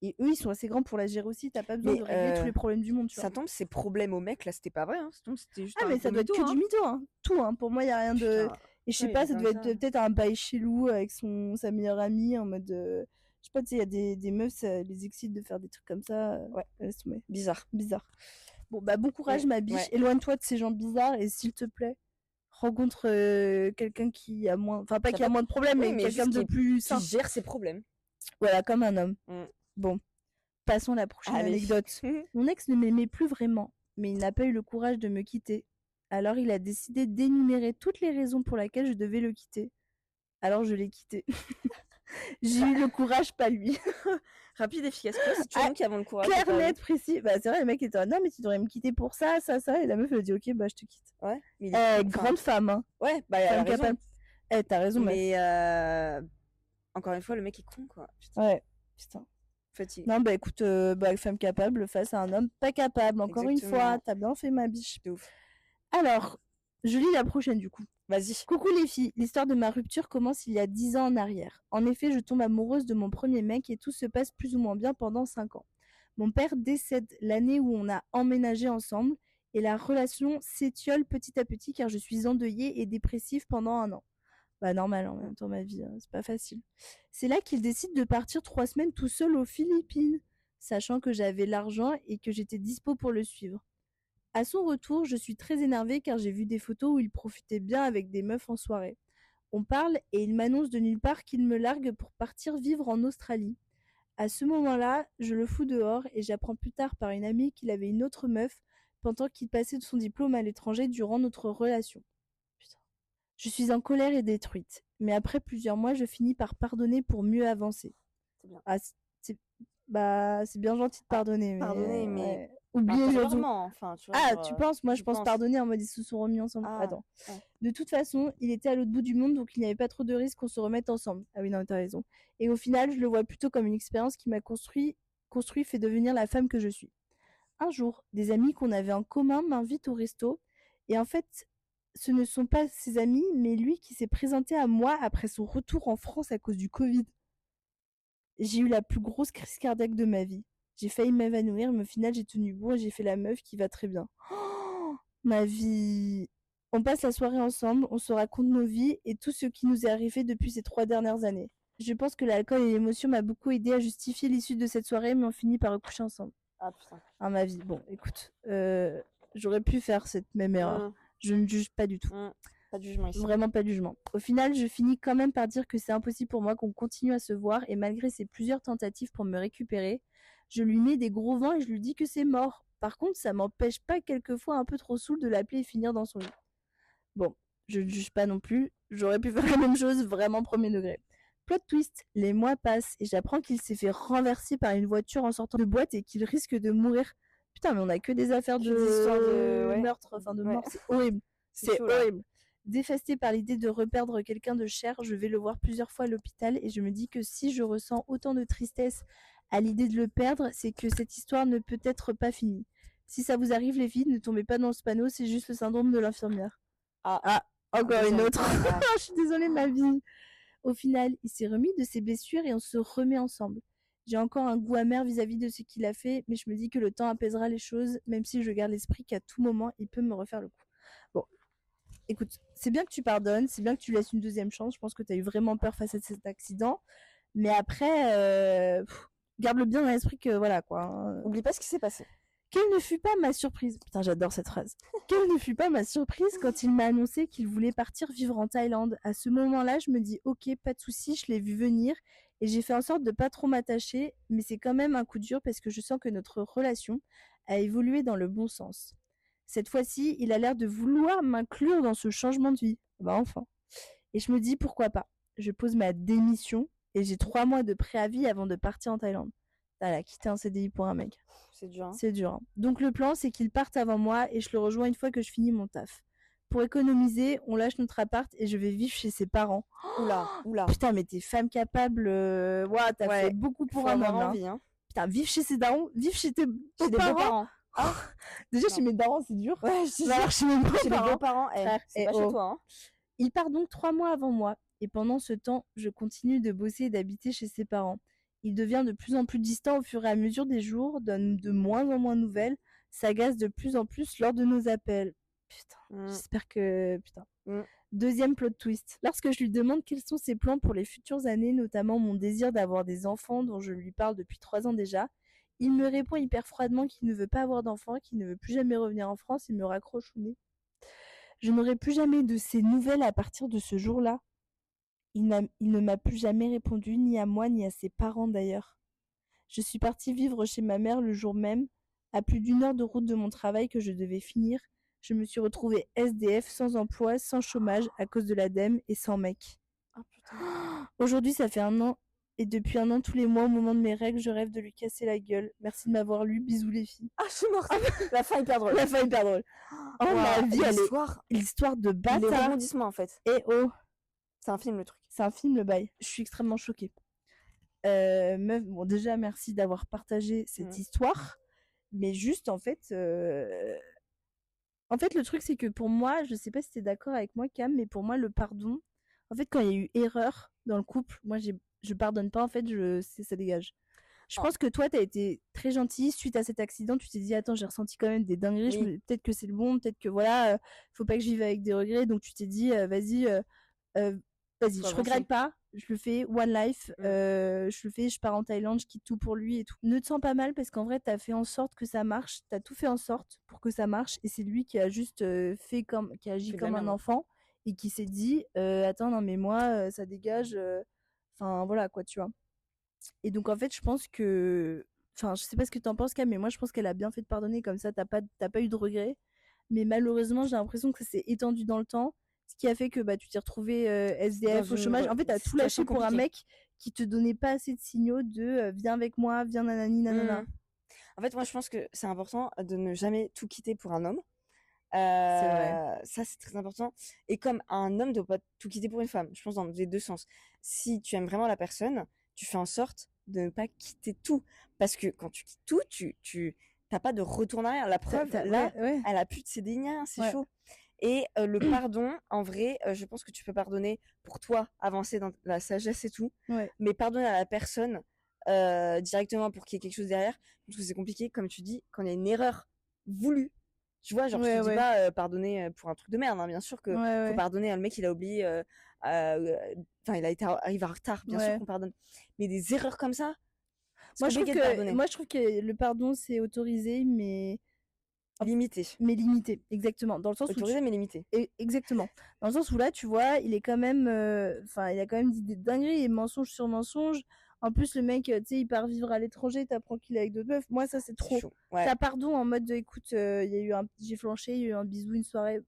Et eux, ils sont assez grands pour la gérer aussi. T'as pas besoin de régler tous les problèmes du monde, tu vois. Ça tombe, ces problèmes au mec, là, c'était pas vrai. Hein. Ça tombe, c'était juste mais ça doit être que du mytho, hein. Tout, hein. Pour moi, il y a rien de... Et je sais pas, ça doit être peut-être un bail chelou avec sa meilleure amie en mode. Je sais pas, tu sais, il y a des meufs, ça les excite de faire des trucs comme ça. Ouais, laisse tomber. Bizarre. Bon, bah, bon courage, ma biche. Éloigne-toi de ces gens bizarres et s'il te plaît, rencontre quelqu'un qui a moins. Enfin, pas qui a moins de problèmes, mais quelqu'un de plus sain. Qui gère ses problèmes. Voilà, comme un homme. Bon, passons à la prochaine anecdote. Mon ex ne m'aimait plus vraiment, mais il n'a pas eu le courage de me quitter. Alors il a décidé d'énumérer toutes les raisons pour lesquelles je devais le quitter. Alors je l'ai quitté. J'ai eu le courage, pas lui. Rapide, efficace. C'est tu qui avons le courage. Clair, net, précis. Bah c'est vrai, le mec était non mais tu devrais me quitter pour ça. Et la meuf elle a dit ok bah je te quitte. Ouais. Grande femme hein. Ouais bah elle a raison. T'as raison. Mais encore une fois le mec est con quoi. Putain. Ouais. Putain. Fatigué. Non bah écoute femme capable face à un homme pas capable. Encore une fois, t'as bien fait ma biche. De ouf. Alors, je lis la prochaine du coup. Vas-y. Coucou les filles, l'histoire de ma rupture commence il y a 10 ans en arrière. En effet, je tombe amoureuse de mon premier mec et tout se passe plus ou moins bien pendant 5 ans. Mon père décède l'année où on a emménagé ensemble et la relation s'étiole petit à petit car je suis endeuillée et dépressive pendant 1 an. Bah normal en même temps ma vie, hein, c'est pas facile. C'est là qu'il décide de partir 3 semaines tout seul aux Philippines, sachant que j'avais l'argent et que j'étais dispo pour le suivre. À son retour, je suis très énervée car j'ai vu des photos où il profitait bien avec des meufs en soirée. On parle et il m'annonce de nulle part qu'il me largue pour partir vivre en Australie. À ce moment-là, je le fous dehors et j'apprends plus tard par une amie qu'il avait une autre meuf pendant qu'il passait son diplôme à l'étranger durant notre relation. Putain. Je suis en colère et détruite. Mais après plusieurs mois, je finis par pardonner pour mieux avancer. C'est bien. C'est bien gentil de pardonner. Pardonner, mais... Ouais. Oublier enfin, tu vois, tu penses? Moi, je pense pardonner en mode ils se sont remis ensemble. Attends. Ouais. De toute façon, il était à l'autre bout du monde, donc il n'y avait pas trop de risque qu'on se remette ensemble. Ah oui, non, t'as raison. Et au final, je le vois plutôt comme une expérience qui m'a construit fait devenir la femme que je suis. Un jour, des amis qu'on avait en commun m'invitent au resto. Et en fait, ce ne sont pas ses amis, mais lui qui s'est présenté à moi après son retour en France à cause du Covid. J'ai eu la plus grosse crise cardiaque de ma vie. J'ai failli m'évanouir, mais au final, j'ai tenu bon et j'ai fait la meuf qui va très bien. Oh, ma vie. On passe la soirée ensemble, on se raconte nos vies et tout ce qui nous est arrivé depuis ces 3 dernières années. Je pense que l'alcool et l'émotion m'a beaucoup aidé à justifier l'issue de cette soirée, mais on finit par recoucher ensemble. Ah putain. Ah, ma vie. Bon, écoute, j'aurais pu faire cette même erreur. Je ne juge pas du tout. Pas de jugement ici. Vraiment pas de jugement. Au final, je finis quand même par dire que c'est impossible pour moi qu'on continue à se voir et malgré ses plusieurs tentatives pour me récupérer, je lui mets des gros vents et je lui dis que c'est mort. Par contre, ça m'empêche pas quelquefois un peu trop saoul de l'appeler et finir dans son lit. Bon, je ne juge pas non plus. J'aurais pu faire la même chose, vraiment premier degré. Plot twist, les mois passent et j'apprends qu'il s'est fait renverser par une voiture en sortant de boîte et qu'il risque de mourir. Putain, mais on a que des affaires de meurtre, enfin de mort. C'est horrible. C'est horrible. Dévastée par l'idée de reperdre quelqu'un de cher, je vais le voir plusieurs fois à l'hôpital et je me dis que si je ressens autant de tristesse à l'idée de le perdre, c'est que cette histoire ne peut être pas finie. Si ça vous arrive les filles, ne tombez pas dans ce panneau, c'est juste le syndrome de l'infirmière. Encore une autre. Je suis désolée ma vie. Au final, il s'est remis de ses blessures et on se remet ensemble. J'ai encore un goût amer vis-à-vis de ce qu'il a fait, mais je me dis que le temps apaisera les choses, même si je garde l'esprit qu'à tout moment, il peut me refaire le coup. Bon, écoute, c'est bien que tu pardonnes, c'est bien que tu laisses une deuxième chance. Je pense que tu as eu vraiment peur face à cet accident. Mais après, garde-le bien dans l'esprit que voilà quoi. Oublie pas ce qui s'est passé. Quelle ne fut pas ma surprise. Putain, j'adore cette phrase. Quelle ne fut pas ma surprise quand il m'a annoncé qu'il voulait partir vivre en Thaïlande. À ce moment-là, je me dis ok, pas de souci, je l'ai vu venir et j'ai fait en sorte de pas trop m'attacher. Mais c'est quand même un coup dur parce que je sens que notre relation a évolué dans le bon sens. Cette fois-ci, il a l'air de vouloir m'inclure dans ce changement de vie. Bah enfin. Et je me dis pourquoi pas. Je pose ma démission et j'ai 3 mois de préavis avant de partir en Thaïlande. Elle a quitté un CDI pour un mec. C'est dur. Hein. C'est dur. Hein. Donc le plan, c'est qu'il parte avant moi et je le rejoins une fois que je finis mon taf. Pour économiser, on lâche notre appart et je vais vivre chez ses parents. Oula. Putain, mais t'es femme capable. Ouah, t'as fait beaucoup pour un homme. Envie, hein. Putain, vivre chez ses darons, vivre chez tes des beaux-parents. Ah. Déjà, chez mes darons, c'est dur. Ouais, chez mes beaux-parents, c'est pas chez toi. Hein. Il part donc 3 mois avant moi. Et pendant ce temps, je continue de bosser et d'habiter chez ses parents. Il devient de plus en plus distant au fur et à mesure des jours, donne de moins en moins de nouvelles, s'agace de plus en plus lors de nos appels. Putain, j'espère que... Putain. Deuxième plot twist. Lorsque je lui demande quels sont ses plans pour les futures années, notamment mon désir d'avoir des enfants dont je lui parle depuis 3 ans déjà, il me répond hyper froidement qu'il ne veut pas avoir d'enfants, qu'il ne veut plus jamais revenir en France, il me raccroche au nez. Je n'aurai plus jamais de ses nouvelles à partir de ce jour-là. Il ne m'a plus jamais répondu, ni à moi, ni à ses parents d'ailleurs. Je suis partie vivre chez ma mère le jour même, à plus d'1 heure de route de mon travail que je devais finir. Je me suis retrouvée SDF, sans emploi, sans chômage, à cause de l'ADEME et sans mec. Oh, putain. Aujourd'hui, ça fait 1 an, et depuis 1 an, tous les mois, au moment de mes règles, je rêve de lui casser la gueule. Merci de m'avoir lu, bisous les filles. Ah, je suis morte. La fin est hyper drôle. La fin est hyper drôle. Oh, ma vie, l'histoire de bâtard. Les rebondissements, en fait. Et oh. C'est un film, le truc. C'est un film, le bail. Je suis extrêmement choquée. Meuf, bon, déjà, merci d'avoir partagé cette histoire. Mais juste, en fait... En fait, le truc, c'est que pour moi, je sais pas si t'es d'accord avec moi, Cam, mais pour moi, le pardon... En fait, quand il y a eu erreur dans le couple, moi, je pardonne pas, en fait, ça dégage. Je pense que toi, t'as été très gentille. Suite à cet accident, tu t'es dit, attends, j'ai ressenti quand même des dingueries. Oui. Peut-être que c'est le bon, peut-être que voilà, faut pas que je vive avec des regrets. Donc, tu t'es dit, vas-y, je regrette pas, je le fais, one life, je le fais, je pars en Thaïlande, je quitte tout pour lui et tout. Ne te sens pas mal parce qu'en vrai, t'as fait en sorte que ça marche, t'as tout fait en sorte pour que ça marche et c'est lui qui a juste qui a agi comme un enfant et qui s'est dit, attends, non mais moi, ça dégage, enfin voilà quoi, tu vois. Et donc en fait, je pense que, enfin, je sais pas ce que t'en penses, Cam, mais moi je pense qu'elle a bien fait de pardonner, comme ça t'as pas eu de regrets. Mais malheureusement, j'ai l'impression que ça s'est étendu dans le temps. Ce qui a fait que tu t'es retrouvé SDF au chômage. En fait, t'as tout lâché pour un mec qui te donnait pas assez de signaux de viens avec moi, viens nanani nanana. En fait, moi, je pense que c'est important de ne jamais tout quitter pour un homme. C'est vrai. Ça, c'est très important. Et comme un homme ne doit pas tout quitter pour une femme, je pense dans les deux sens. Si tu aimes vraiment la personne, tu fais en sorte de ne pas quitter tout. Parce que quand tu quittes tout, tu n'as pas de retour en arrière. La preuve, là, elle a plus de CDI, c'est chaud. Et le pardon, en vrai, je pense que tu peux pardonner pour toi, avancer dans la sagesse et tout. Ouais. Mais pardonner à la personne, directement pour qu'il y ait quelque chose derrière. Je trouve que c'est compliqué, comme tu dis, quand il y a une erreur voulue. Tu vois, genre, je te dis pas pardonner pour un truc de merde, hein. Bien sûr que faut pardonner. Le mec, il a oublié, enfin, il a été arrivé en retard, bien sûr qu'on pardonne. Mais des erreurs comme ça, moi je trouve que le pardon, c'est autorisé, mais limité. Mais limité, exactement. Dans le sens autorisé, mais limité. Exactement. Dans le sens où là, tu vois, il est quand même, il a quand même dit des dingueries et mensonge sur mensonge. En plus, le mec, tu sais, il part vivre à l'étranger, t'apprends qu'il est avec d'autres meufs. Moi, ça, c'est trop. T'as pardon en mode, écoute, j'ai flanché, il y a eu un bisou, une soirée.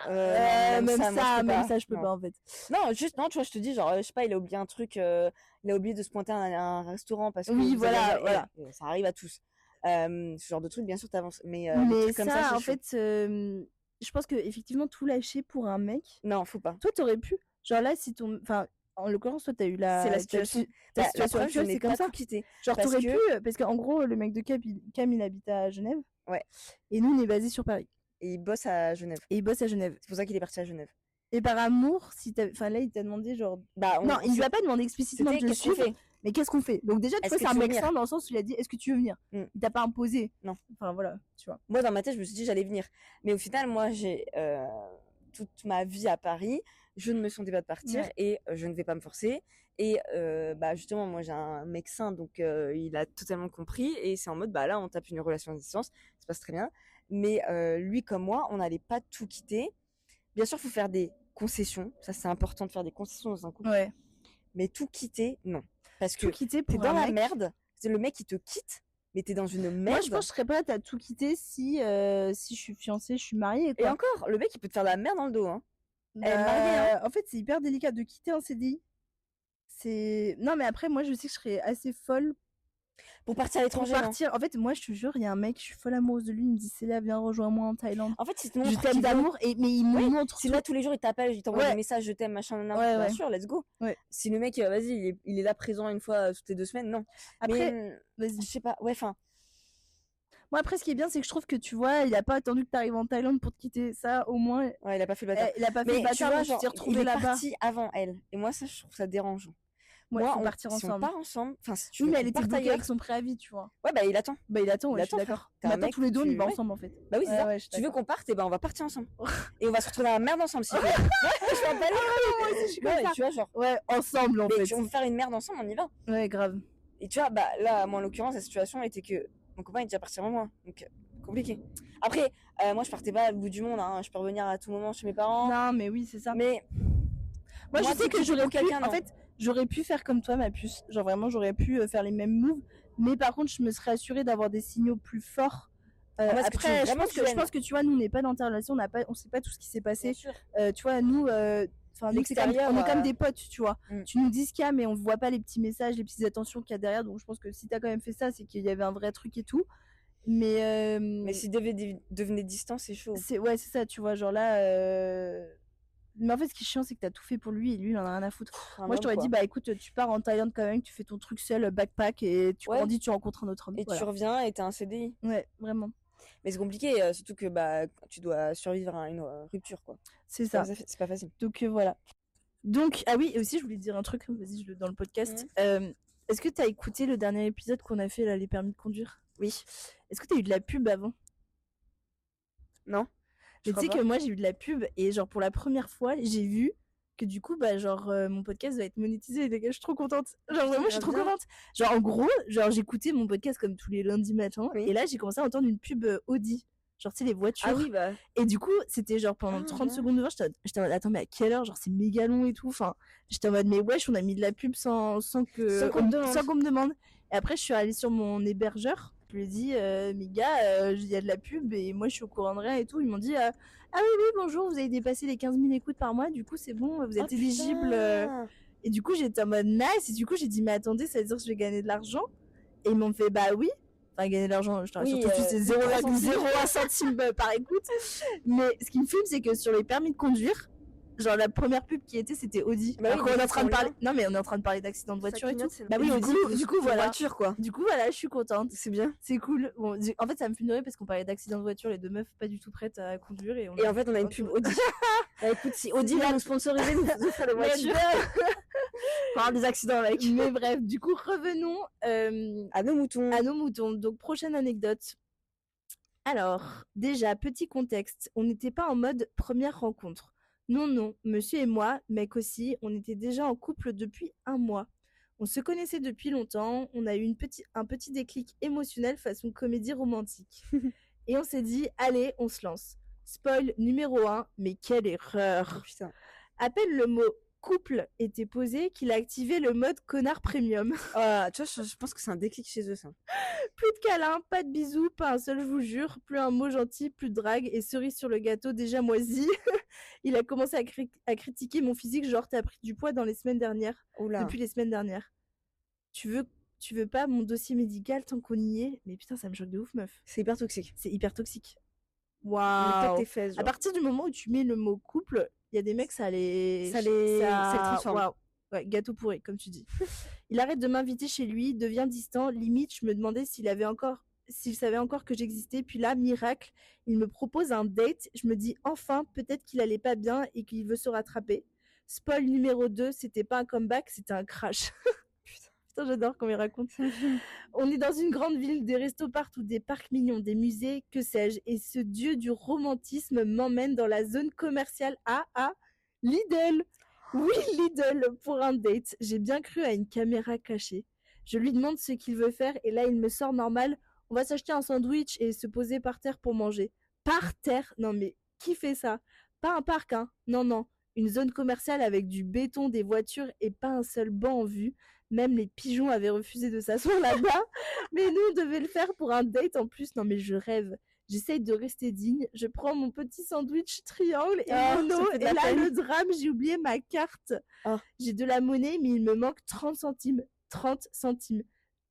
Même ça, je peux pas, en fait. Non, juste, non, tu vois, je te dis, genre, je sais pas, il a oublié un truc, il a oublié de se pointer à un restaurant parce que. Oui, voilà. Ça arrive à tous. Ce genre de truc, bien sûr, t'avances. Mais ça, comme ça en fait, je pense que effectivement tout lâcher pour un mec. Non, faut pas. Toi, t'aurais pu. Genre là, si ton, enfin, en l'occurrence, toi, t'as eu c'est la situation. Ta situation actuelle, c'est comme ça. Quitté. Genre, t'aurais pu, parce qu'en gros, le mec de Cam, il habite à Genève. Ouais. Et nous, on est basé sur Paris. Et il bosse à Genève. C'est pour ça qu'il est parti à Genève. Et par amour, enfin là, il t'a demandé genre. Non, il lui a pas demandé explicitement de le suivre. Mais qu'est-ce qu'on fait? Donc déjà, tu vois, c'est un mec sain dans le sens où il a dit, est-ce que tu veux venir? Il t'a pas imposé. Non. Enfin voilà, tu vois. Moi, dans ma tête, je me suis dit j'allais venir. Mais au final, moi, j'ai toute ma vie à Paris. Je ne me sentais pas de partir et je ne vais pas me forcer. Et justement, moi, j'ai un mec sain, donc il a totalement compris. Et c'est en mode, là, on tape une relation à distance. Ça se passe très bien. Mais lui comme moi, on n'allait pas tout quitter. Bien sûr, il faut faire des concessions. Ça, c'est important de faire des concessions dans un couple. Ouais. Mais tout quitter, non. Parce que t'es dans la merde. C'est le mec qui te quitte, mais t'es dans une merde. Moi, je pense que je serais prête à tout quitter si je suis fiancée, je suis mariée. Quoi. Et encore, le mec, il peut te faire de la merde dans le dos. Hein. Elle est mariée. Hein. En fait, c'est hyper délicat de quitter un CDI. Non, mais après, moi, je sais que je serais assez folle. Pour partir à l'étranger. En fait, moi, je te jure, il y a un mec, je suis folle amoureuse de lui. Il me dit, Célia, viens, rejoins-moi en Thaïlande. En fait, je t'aime d'amour, mais il me montre. Si là, tous les jours, il t'appelle, il t'envoie des messages, je t'aime, machin, bien sûr, let's go. Ouais. Si le mec, vas-y, il est là présent une fois toutes les 2 semaines, non. Après, je sais pas, Moi, après, ce qui est bien, c'est que je trouve que tu vois, il a pas attendu que tu arrives en Thaïlande pour te quitter. Ça, au moins. Ouais, il a pas fait le bâtard. Il a pas fait le bâtard, tu vois, genre, retrouvé là-bas. Il est parti avant elle. Et moi, ça, je trouve ça dérangeant. Ouais, moi, on partir ensemble. Si on part ensemble, enfin, si tu veux, mais elle était bloquée avec son préavis, tu vois. Ouais, il attend. Je suis d'accord. On attend tous les deux, on y va ensemble, en fait. Bah oui, c'est ça. Tu veux qu'on parte, et on va partir ensemble. Et on va se retrouver dans la merde ensemble, si tu veux. Je suis en palais. Tu vois, genre. Ouais, ensemble, en fait. On veut faire une merde ensemble, on y va. Ouais, grave. Et tu vois, là, moi, en l'occurrence, la situation était que mon copain est déjà parti avant moi. Donc, compliqué. Après, moi, je partais pas au bout du monde, hein. Je peux revenir à tout moment chez mes parents. Non, mais oui, c'est ça. Mais. Moi, je sais que j'aurais pu. En fait, j'aurais pu faire comme toi, ma puce. Genre vraiment, j'aurais pu faire les mêmes moves. Mais par contre, je me serais assurée d'avoir des signaux plus forts. Après, je pense que tu vois, nous, on n'est pas dans ta relation, on sait pas tout ce qui s'est passé. Tu vois, nous, l'extérieur, on est comme des potes, tu vois. Tu nous dis ce qu'il y a, mais on voit pas les petits messages, les petites attentions qu'il y a derrière. Donc, je pense que si t'as quand même fait ça, c'est qu'il y avait un vrai truc et tout. Mais si devenait distant, c'est chaud. C'est ça, tu vois. Genre là. Mais en fait, ce qui est chiant, c'est que t'as tout fait pour lui et lui, il en a rien à foutre. Moi, je t'aurais dit, écoute, tu pars en Thaïlande quand même, tu fais ton truc seul, backpack, et tu grandis, tu rencontres un autre homme. Et tu reviens et t'as un CDI. Ouais, vraiment. Mais c'est compliqué, surtout que tu dois survivre à une rupture, quoi. C'est ça. C'est pas facile. Donc, voilà. Donc, ah oui, et aussi, je voulais te dire un truc, vas-y, dans le podcast. Est-ce que t'as écouté le dernier épisode qu'on a fait, là, les permis de conduire? Oui. Est-ce que t'as eu de la pub avant? Non. Mais tu sais que moi j'ai eu de la pub et genre pour la première fois j'ai vu que du coup mon podcast va être monétisé, les gars, je suis trop contente. Genre vraiment je suis trop contente. Genre en gros, j'écoutais mon podcast comme tous les lundis matins et là j'ai commencé à entendre une pub Audi. Genre tu sais les voitures. Ah oui Et du coup, c'était genre pendant 30 secondes de voir, j'étais en mode attends mais à quelle heure? Genre c'est méga long et tout. Enfin, j'étais en mode mais wesh, on a mis de la pub sans qu'on me demande. Et après je suis allée sur mon hébergeur. Je lui ai dit, mes gars, il y a de la pub et moi je suis au courant de rien et tout. Ils m'ont dit, ah oui, bonjour, vous avez dépassé les 15 000 écoutes par mois, du coup c'est bon, vous êtes éligible. Et du coup j'étais en mode nice, et du coup j'ai dit, mais attendez, ça veut dire que je vais gagner de l'argent? Et ils m'ont fait, bah oui. Enfin, gagner de l'argent, je te rassure tout de suite, c'est 0,01 centime par écoute. Mais ce qui me fume, c'est que sur les permis de conduire, genre la première pub qui était, c'était Audi. On est en train de parler. Non mais on est en train de parler d'accidents de voiture et tout. Bah oui, du coup voilà. Voiture quoi. Du coup voilà, je suis contente. C'est bien. C'est cool. Bon, en fait ça me fait pleurer parce qu'on parlait d'accidents de voiture, les deux meufs pas du tout prêtes à conduire et en fait on a une pub Audi. Écoute, si Audi va nous sponsoriser, nous faire des voitures. avoir des accidents avec. Mais bref, du coup, revenons à nos moutons. Donc, prochaine anecdote. Alors, déjà, petit contexte, on n'était pas en mode première rencontre. Non, monsieur et moi, mec aussi, on était déjà en couple depuis 1 mois. On se connaissait depuis longtemps, on a eu un petit déclic émotionnel façon comédie romantique. Et on s'est dit, allez, on se lance. Spoil numéro 1, mais quelle erreur. Putain. À peine le mot couple était posé qu'il a activé le mode connard premium. Tu vois, je pense que c'est un déclic chez eux, ça. Plus de câlins, pas de bisous, pas un seul, je vous jure. Plus un mot gentil, plus de drague et cerise sur le gâteau déjà moisi. Il a commencé à critiquer mon physique, genre t'as pris du poids dans les semaines dernières. Oula. Depuis les semaines dernières. Tu veux pas mon dossier médical tant qu'on y est? Mais putain, ça me choque de ouf, meuf. C'est hyper toxique. C'est hyper toxique. Waouh. À partir du moment où tu mets le mot couple, il y a des mecs, ça les transforme. Waouh. Ouais, gâteau pourri, comme tu dis. Il arrête de m'inviter chez lui, devient distant. Limite, je me demandais s'il savait encore que j'existais. Puis là, miracle, il me propose un date. Je me dis, enfin, peut-être qu'il allait pas bien et qu'il veut se rattraper. Spoil numéro 2, c'était pas un comeback, c'était un crash. Putain, j'adore quand il raconte. On est dans une grande ville, des restos partout, des parcs mignons, des musées, que sais-je. Et ce dieu du romantisme m'emmène dans la zone commerciale à Lidl. Oui, Lidl, pour un date. J'ai bien cru à une caméra cachée. Je lui demande ce qu'il veut faire et là, il me sort normal. On va s'acheter un sandwich et se poser par terre pour manger. Par terre? Non mais, qui fait ça? Pas un parc, hein? Non. Une zone commerciale avec du béton, des voitures et pas un seul banc en vue. Même les pigeons avaient refusé de s'asseoir là-bas. Mais nous, on devait le faire pour un date en plus. Non mais, je rêve. J'essaye de rester digne, je prends mon petit sandwich triangle et mono, et là, le drame, j'ai oublié ma carte. J'ai de la monnaie, mais il me manque 30 centimes. 30 centimes.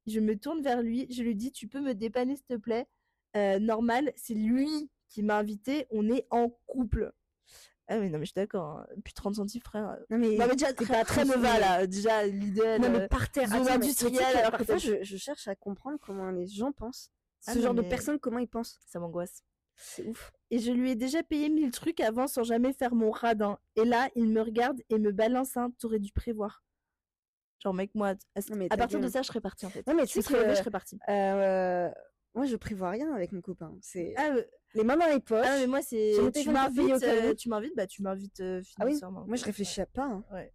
Je me tourne vers lui, je lui dis, tu peux me dépanner, s'il te plaît? Normal, c'est lui qui m'a invité, on est en couple. Ah mais non mais je suis d'accord, hein. Plus 30 centimes frère. Non mais déjà très Nova là, déjà Lidl. Non mais par terre, zone industrielle. Alors parfois je cherche à comprendre comment les gens pensent. Ce genre de personnes, comment ils pensent? Ça m'angoisse. C'est ouf. Et je lui ai déjà payé 1000 trucs avant sans jamais faire mon radin. Et là, il me regarde et me balance un, t'aurais dû prévoir. Genre mec, moi, à partir de ça, je serais partie en fait. Non mais tu sais que je serais partie. Moi, je prévois rien avec mon copain. C'est les mains dans les poches. Ah mais moi, c'est tu m'invites financièrement. Moi, je réfléchis à pas. Hein. Ouais.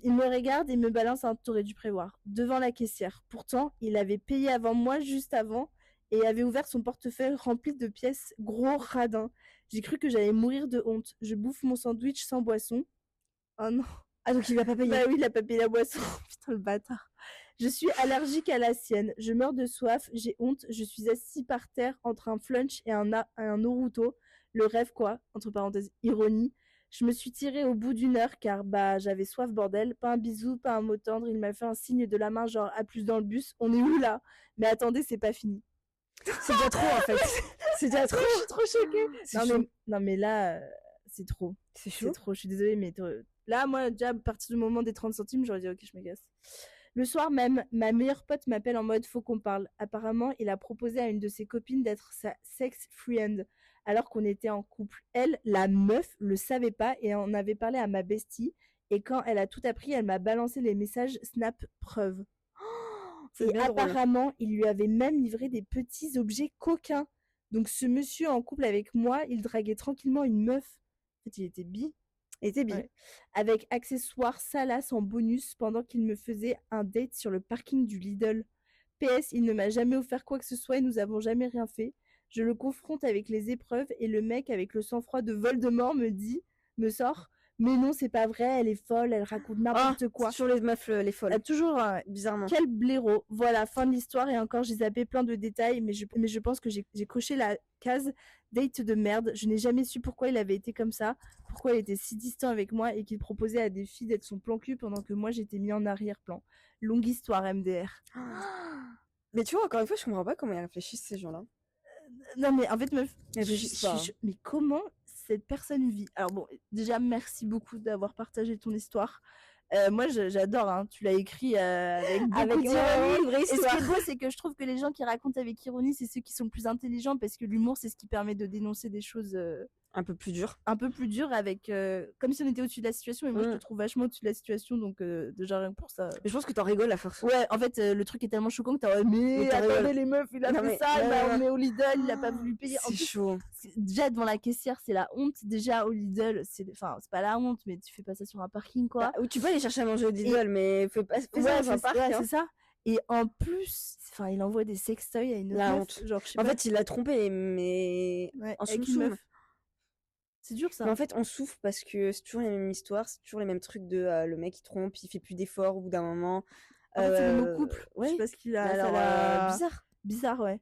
Il me regarde et me balance un t'aurais dû prévoir devant la caissière. Pourtant, il avait payé avant moi juste avant et avait ouvert son portefeuille rempli de pièces, gros radin. J'ai cru que j'allais mourir de honte. Je bouffe mon sandwich sans boisson. Oh non. Ah donc il va pas payer. Bah oui, il a pas payé la boisson. Putain le bâtard. Je suis allergique à la sienne. Je meurs de soif. J'ai honte. Je suis assis par terre entre un flunch et un Naruto. Le rêve quoi. Entre parenthèses ironie. Je me suis tirée au bout d'une heure car j'avais soif bordel. Pas un bisou, pas un mot tendre. Il m'a fait un signe de la main genre à plus dans le bus. On est où là? Mais attendez, c'est pas fini. C'est déjà trop en fait. C'est déjà trop. Je suis trop choquée. Non mais là, c'est trop. C'est chaud. C'est trop. Je suis désolée mais là moi déjà à partir du moment des 30 centimes j'aurais dit ok je me casse. Le soir même, ma meilleure pote m'appelle en mode faut qu'on parle. Apparemment, il a proposé à une de ses copines d'être sa sex friend alors qu'on était en couple. Elle, la meuf, le savait pas et en avait parlé à ma bestie. Et quand elle a tout appris, elle m'a balancé les messages Snap preuve. Et apparemment, il lui avait même livré des petits objets coquins. Donc ce monsieur en couple avec moi, il draguait tranquillement une meuf. En fait, il était bi. Ouais. Avec accessoires salaces en bonus pendant qu'il me faisait un date sur le parking du Lidl. PS, il ne m'a jamais offert quoi que ce soit et nous avons jamais rien fait. Je le confronte avec les épreuves et le mec avec le sang-froid de Voldemort me sort mais non c'est pas vrai, elle est folle, elle raconte n'importe quoi. Sur les meufs les folles. Toujours bizarrement. Quel blaireau. Voilà, fin de l'histoire et encore j'ai zappé plein de détails mais je pense que j'ai coché la case date de merde. Je n'ai jamais su pourquoi il avait été comme ça, pourquoi il était si distant avec moi et qu'il proposait à des filles d'être son plan cul pendant que moi j'étais mis en arrière-plan. Longue histoire MDR. Mais tu vois, encore une fois, je comprends pas comment ils réfléchissent ces gens-là. Non mais en fait meuf, pas. Mais comment cette personne vit? Alors bon, déjà merci beaucoup d'avoir partagé ton histoire. Moi j'adore, hein. Tu l'as écrit avec beaucoup d'ironie. Une vraie histoire. Et ce qui est beau, c'est que je trouve que les gens qui racontent avec ironie, c'est ceux qui sont le plus intelligents parce que l'humour, c'est ce qui permet de dénoncer des choses un peu plus dur. Un peu plus dur avec comme si on était au-dessus de la situation, mais moi je te trouve vachement au-dessus de la situation, donc déjà rien que pour ça. Mais je pense que t'en rigoles à force. Ouais, en fait le truc est tellement choquant que t'as mais attendez les meufs, il a fait ça, il m'a emmené au Lidl, il a pas voulu payer. C'est chaud. Déjà devant la caissière, c'est la honte. Déjà au Lidl, c'est pas la honte, mais tu fais pas ça sur un parking quoi. Bah, ou tu peux aller chercher à manger au Lidl, mais fais ça dans un parc. C'est ça. Et en plus, il envoie des sextoys à une la meuf. Honte. Genre, en fait, il l'a trompé, mais en soum-soum. C'est dur ça. Mais en fait, on souffre parce que c'est toujours les mêmes histoires, c'est toujours les mêmes trucs de le mec il trompe, il fait plus d'efforts au bout d'un moment. En fait, c'est le mot couple. Ouais. Je sais pas ce qu'il a. Alors, bizarre. Bizarre, ouais.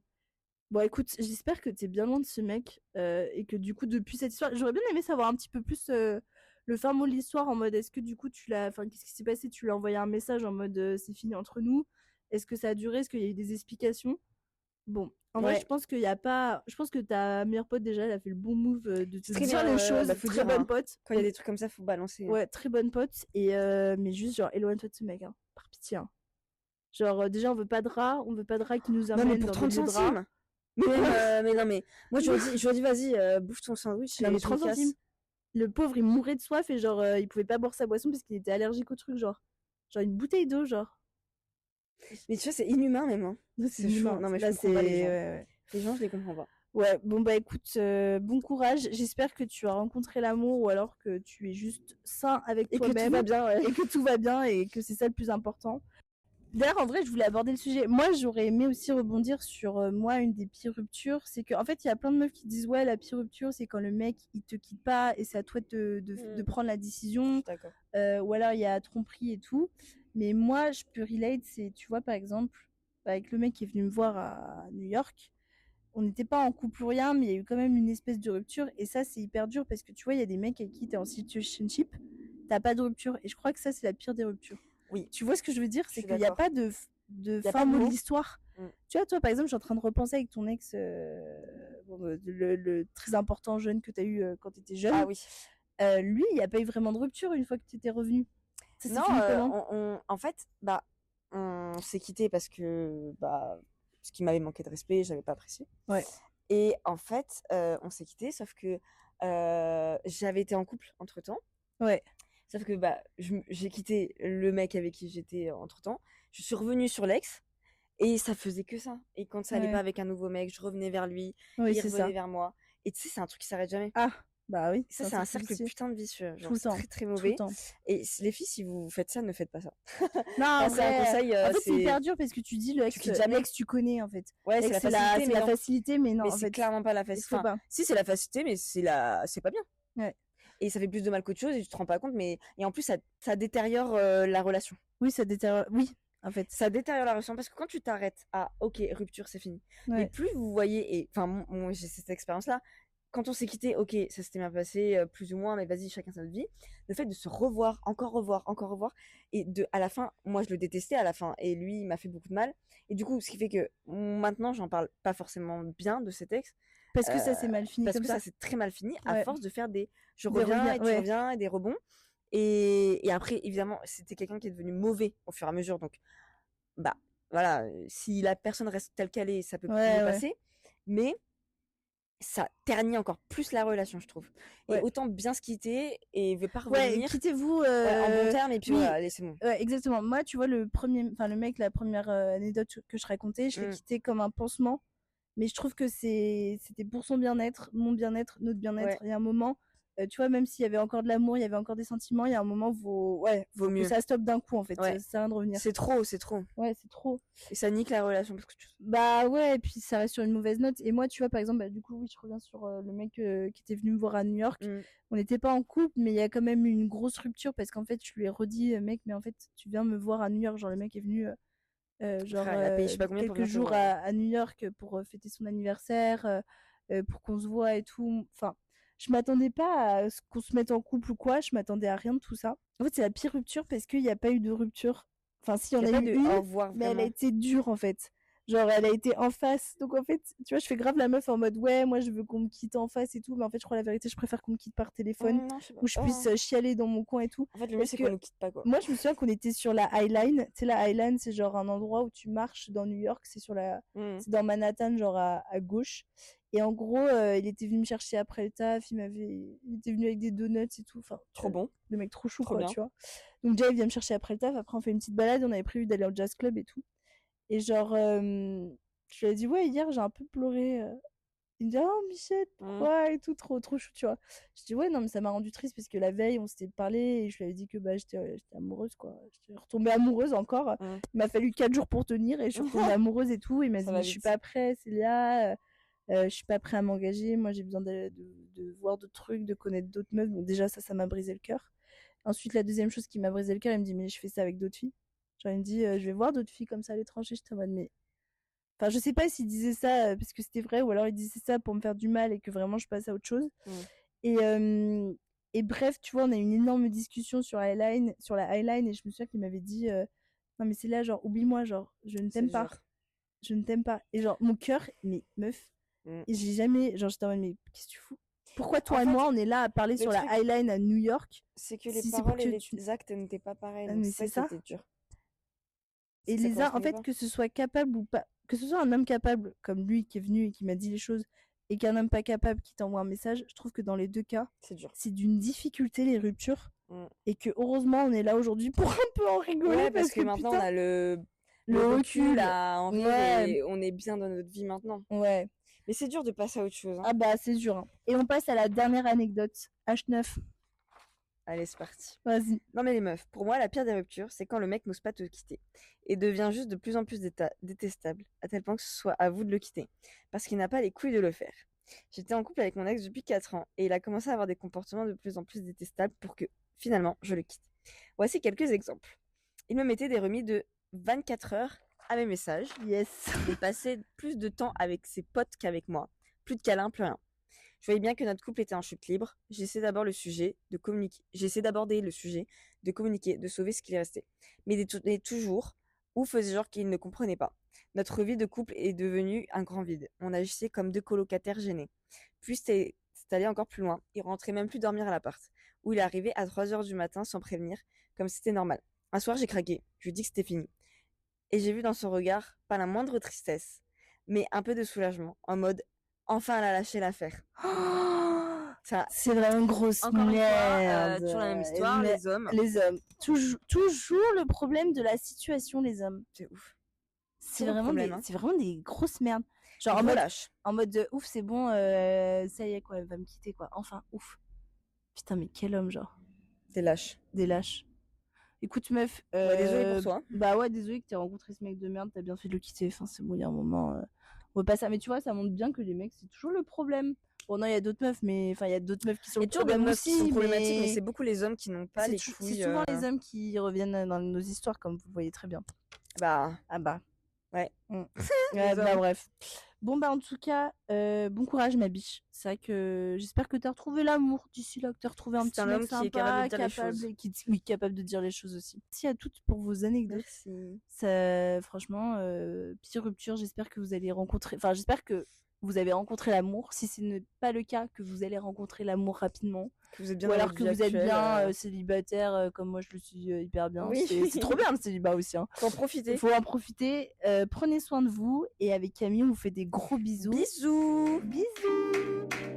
Bon, écoute, j'espère que t'es bien loin de ce mec et que du coup, depuis cette histoire, j'aurais bien aimé savoir un petit peu plus le fin mot de l'histoire en mode est-ce que du coup, qu'est-ce qui s'est passé? Tu lui as envoyé un message en mode c'est fini entre nous? Est-ce que ça a duré? Est-ce qu'il y a eu des explications? Bon, en vrai, je pense qu'il y a pas. Je pense que ta meilleure pote, déjà, elle a fait le bon move de te dire les choses. Très bonne pote. Quand il y a des trucs comme ça, faut balancer. Ouais, très bonne pote. Et mais juste, genre, éloigne-toi de ce mec, hein, par pitié. Hein. Genre, déjà, on veut pas de rats qui nous amène non, mais pour 30 centimes. Mais non, mais moi, je lui ai dit, vas-y, bouffe ton sandwich. Non, mais 30 centimes. Le pauvre, il mourait de soif et genre, il pouvait pas boire sa boisson parce qu'il était allergique au truc, genre une bouteille d'eau, genre. Mais tu vois, c'est inhumain, même. Hein. C'est inhumain. Non, mais je comprends pas les gens. Les gens, je les comprends pas. Ouais, bon, bah écoute, bon courage. J'espère que tu as rencontré l'amour ou alors que tu es juste sain avec toi-même. Et que tout va bien, ouais. Et que tout va bien et que c'est ça le plus important. D'ailleurs, en vrai, je voulais aborder le sujet. Moi, j'aurais aimé aussi rebondir sur moi, une des pires ruptures. C'est qu'en fait, il y a plein de meufs qui disent ouais, la pire rupture, c'est quand le mec, il te quitte pas et c'est à toi de prendre la décision. D'accord. Ou alors, il y a tromperie et tout. Mais moi, je peux relate, c'est, tu vois, par exemple, avec le mec qui est venu me voir à New York, on n'était pas en couple ou rien, mais il y a eu quand même une espèce de rupture. Et ça, c'est hyper dur parce que tu vois, il y a des mecs avec qui t'es en situationship, t'as pas de rupture. Et je crois que ça, c'est la pire des ruptures. Oui. Tu vois ce que je veux dire? C'est qu'il n'y a pas de fin mot de l'histoire. Tu vois, toi, par exemple, je suis en train de repenser avec ton ex, le très important jeune que tu as eu quand tu étais jeune. Ah oui. Lui, il n'y a pas eu vraiment de rupture une fois que tu étais revenu. Non, en fait, on s'est quittés parce que ce qui m'avait manqué de respect, j'avais pas apprécié. Ouais. Et en fait, on s'est quittés, sauf que j'avais été en couple entre-temps. Ouais. Sauf que j'ai quitté le mec avec qui j'étais entre-temps. Je suis revenue sur l'ex et ça faisait que ça. Et quand ça allait pas avec un nouveau mec, je revenais vers lui, il revenait vers moi. Et tu sais, c'est un truc qui s'arrête jamais. Ah, bah oui. Ça, c'est un cercle putain de vicieux. Genre, c'est très très mauvais. Et les filles, si vous faites ça, ne faites pas ça. Non, c'est un conseil. En fait, c'est hyper dur parce que tu dis l'ex, tu connais en fait. Ouais, c'est la facilité, mais non. Mais c'est clairement pas la facilité. Enfin, si, c'est la facilité, mais c'est pas bien. Ouais. Et ça fait plus de mal qu'autre chose et tu te rends pas compte. Et en plus, ça détériore la relation. Oui, ça détériore. Oui, en fait. Ça détériore la relation parce que quand tu t'arrêtes à ok, rupture, c'est fini. Ouais. Et plus vous voyez, et enfin, moi j'ai cette expérience-là. Quand on s'est quitté, ok, ça s'était bien passé, plus ou moins, mais vas-y, chacun sa vie. Le fait de se revoir, encore revoir, et à la fin, moi je le détestais à la fin, et lui, il m'a fait beaucoup de mal. Et du coup, ce qui fait que maintenant, j'en parle pas forcément bien de cet ex. Parce que ça s'est mal fini. Parce que ça s'est très mal fini, à force de faire des je reviens et tu reviens, et des rebonds. Et après, évidemment, c'était quelqu'un qui est devenu mauvais au fur et à mesure. Donc, voilà, si la personne reste telle qu'elle est, ça peut plus passer. Mais ça ternit encore plus la relation, je trouve. Et autant bien se quitter et veut pas revenir. Ouais, quittez-vous en bon terme et puis voilà, laissez-moi. Ouais, exactement. Moi, tu vois, le mec, la première anecdote que je racontais, je l'ai quitté comme un pansement. Mais je trouve que c'était pour son bien-être, mon bien-être, notre bien-être. Il y a un moment, tu vois, même s'il y avait encore de l'amour, il y avait encore des sentiments, il y a un moment, vaut mieux que ça stoppe d'un coup, en fait. Ça sert à rien de revenir. C'est trop. Ouais, c'est trop. Et ça nique la relation. Parce que Bah ouais, et puis ça reste sur une mauvaise note. Et moi, tu vois, par exemple, du coup, oui, je reviens sur le mec qui était venu me voir à New York. On n'était pas en couple, mais il y a quand même eu une grosse rupture parce qu'en fait, je lui ai redit, mec, mais en fait, tu viens me voir à New York. Genre, le mec est venu... il a payé, je sais pas combien quelques jours à New York pour fêter son anniversaire, pour qu'on se voit et tout. Enfin, je m'attendais pas à ce qu'on se mette en couple ou quoi, je m'attendais à rien de tout ça. En fait, c'est la pire rupture parce qu'il n'y a pas eu de rupture. Enfin, si, il y en a eu une, au revoir, mais elle a été dure en fait. Genre, elle a été en face. Donc, en fait, tu vois, je fais grave la meuf en mode ouais, moi je veux qu'on me quitte en face et tout. Mais en fait, je crois la vérité, je préfère qu'on me quitte par téléphone. Où je puisse chialer dans mon coin et tout. En fait, le mieux, c'est qu'on nous quitte pas, quoi. Moi, je me souviens qu'on était sur la High Line. Tu sais, la High Line, c'est genre un endroit où tu marches dans New York. C'est sur c'est dans Manhattan, genre à gauche. Et en gros, il était venu me chercher après le taf, il était venu avec des donuts et tout. Enfin, trop bon. Le mec trop chou, trop quoi, bien. tu vois. Donc déjà, il vient me chercher après le taf. Après, on fait une petite balade. On avait prévu d'aller au jazz club et tout. Et genre, je lui ai dit, ouais, hier, j'ai un peu pleuré. Il me dit, oh, Michel, pourquoi et tout, trop chou, tu vois. Je dis, ouais, non, mais ça m'a rendu triste parce que la veille, on s'était parlé et je lui avais dit que j'étais amoureuse, quoi. J'étais retombée amoureuse encore. Il m'a fallu 4 jours pour tenir et je suis retombée amoureuse et tout. Il m'a dit, mais je suis pas prêt, Célia. Je suis pas prêt à m'engager. Moi, j'ai besoin de voir d'autres trucs, de connaître d'autres meufs. Donc, déjà, ça m'a brisé le cœur. Ensuite, la deuxième chose qui m'a brisé le cœur, il me dit, mais je fais ça avec d'autres filles. Genre, il me dit, je vais voir d'autres filles comme ça à l'étranger. J'étais en mode, mais. Enfin, je sais pas s'il disait ça parce que c'était vrai ou alors il disait ça pour me faire du mal et que vraiment je passe à autre chose. Et bref, tu vois, on a eu une énorme discussion sur la Highline et je me souviens qu'il m'avait dit, non, mais c'est là, genre, oublie-moi, genre, je ne t'aime pas. Je ne t'aime pas. Et genre, mon cœur, mais meuf, et j'ai jamais. Genre, j'étais en mode, mais qu'est-ce que tu fous? Pourquoi toi et moi, on est là à parler sur la Highline à New York? C'est que les paroles et les actes n'étaient pas pareils. Mais c'est ça. C'était dur. Et les uns, en fait, que ce soit capable ou pas, que ce soit un homme capable comme lui qui est venu et qui m'a dit les choses, et qu'un homme pas capable qui t'envoie un message, je trouve que dans les deux cas, c'est dur. C'est d'une difficulté les ruptures. Et que heureusement, on est là aujourd'hui pour un peu en rigoler. Ouais, parce que maintenant, on a le recul à en rire et on est bien dans notre vie maintenant. Ouais. Mais c'est dur de passer à autre chose. Hein. Ah bah, c'est dur. Hein. Et on passe à la dernière anecdote. H9. Allez, c'est parti. Vas-y. Non mais les meufs, pour moi, la pire des ruptures, c'est quand le mec n'ose pas te quitter et devient juste de plus en plus détestable, à tel point que ce soit à vous de le quitter, parce qu'il n'a pas les couilles de le faire. J'étais en couple avec mon ex depuis 4 ans et il a commencé à avoir des comportements de plus en plus détestables pour que, finalement, je le quitte. Voici quelques exemples. Il me mettait des remis de 24 heures à mes messages. Yes. Il passait plus de temps avec ses potes qu'avec moi. Plus de câlins, plus rien. Je voyais bien que notre couple était en chute libre. J'essaie d'aborder le sujet, de communiquer, de sauver ce qu'il restait. Mais toujours, ou faisait genre qu'il ne comprenait pas. Notre vie de couple est devenue un grand vide. On agissait comme deux colocataires gênés. Puis c'est allé encore plus loin. Il rentrait même plus dormir à l'appart, où il arrivait à 3h du matin sans prévenir, comme si c'était normal. Un soir, j'ai craqué. Je lui ai dit que c'était fini. Et j'ai vu dans son regard, pas la moindre tristesse, mais un peu de soulagement, en mode enfin, elle a lâché l'affaire. Ça, c'est vraiment une grosse merde. Toujours la même histoire, les hommes. Les hommes. Toujours le problème de la situation, les hommes. C'est ouf. C'est vraiment, des grosses merdes. Genre en mode de ouf, c'est bon, ça y est, quoi, elle va me quitter, quoi. Enfin, ouf. Putain, mais quel homme, genre. Des lâches. Des lâches. Écoute, meuf. Désolée pour toi. Bah ouais, désolée que t'aies rencontré ce mec de merde, t'as bien fait de le quitter. Enfin, c'est bon, il y a un moment. On va pas ça. Mais tu vois, ça montre bien que les mecs, c'est toujours le problème. Bon, non, il y a d'autres meufs, mais enfin, il y a d'autres meufs qui sont le problème aussi. Qui sont problématiques, mais c'est beaucoup les hommes qui n'ont pas les couilles. C'est souvent les hommes qui reviennent dans nos histoires, comme vous voyez très bien. Bah. Ah bah. Ouais. Ouais, bah bref. Bon bah en tout cas, bon courage ma biche. C'est vrai que j'espère que t'as retrouvé l'amour d'ici là, que t'as retrouvé un petit mec sympa, qui est capable de dire les choses. Capable de dire les choses aussi. Merci à toutes pour vos anecdotes. Merci. Ça, franchement, pire rupture, j'espère que vous allez rencontrer. Enfin, j'espère que vous avez rencontré l'amour. Si ce n'est pas le cas, que vous allez rencontrer l'amour rapidement. Que vous êtes bien ou alors que vous êtes bien célibataire, comme moi je le suis hyper bien. Oui. C'est trop bien le célibat aussi. Hein. Faut en profiter. Il faut en profiter. Prenez soin de vous. Et avec Camille, on vous fait des gros bisous. Bisous. Bisous.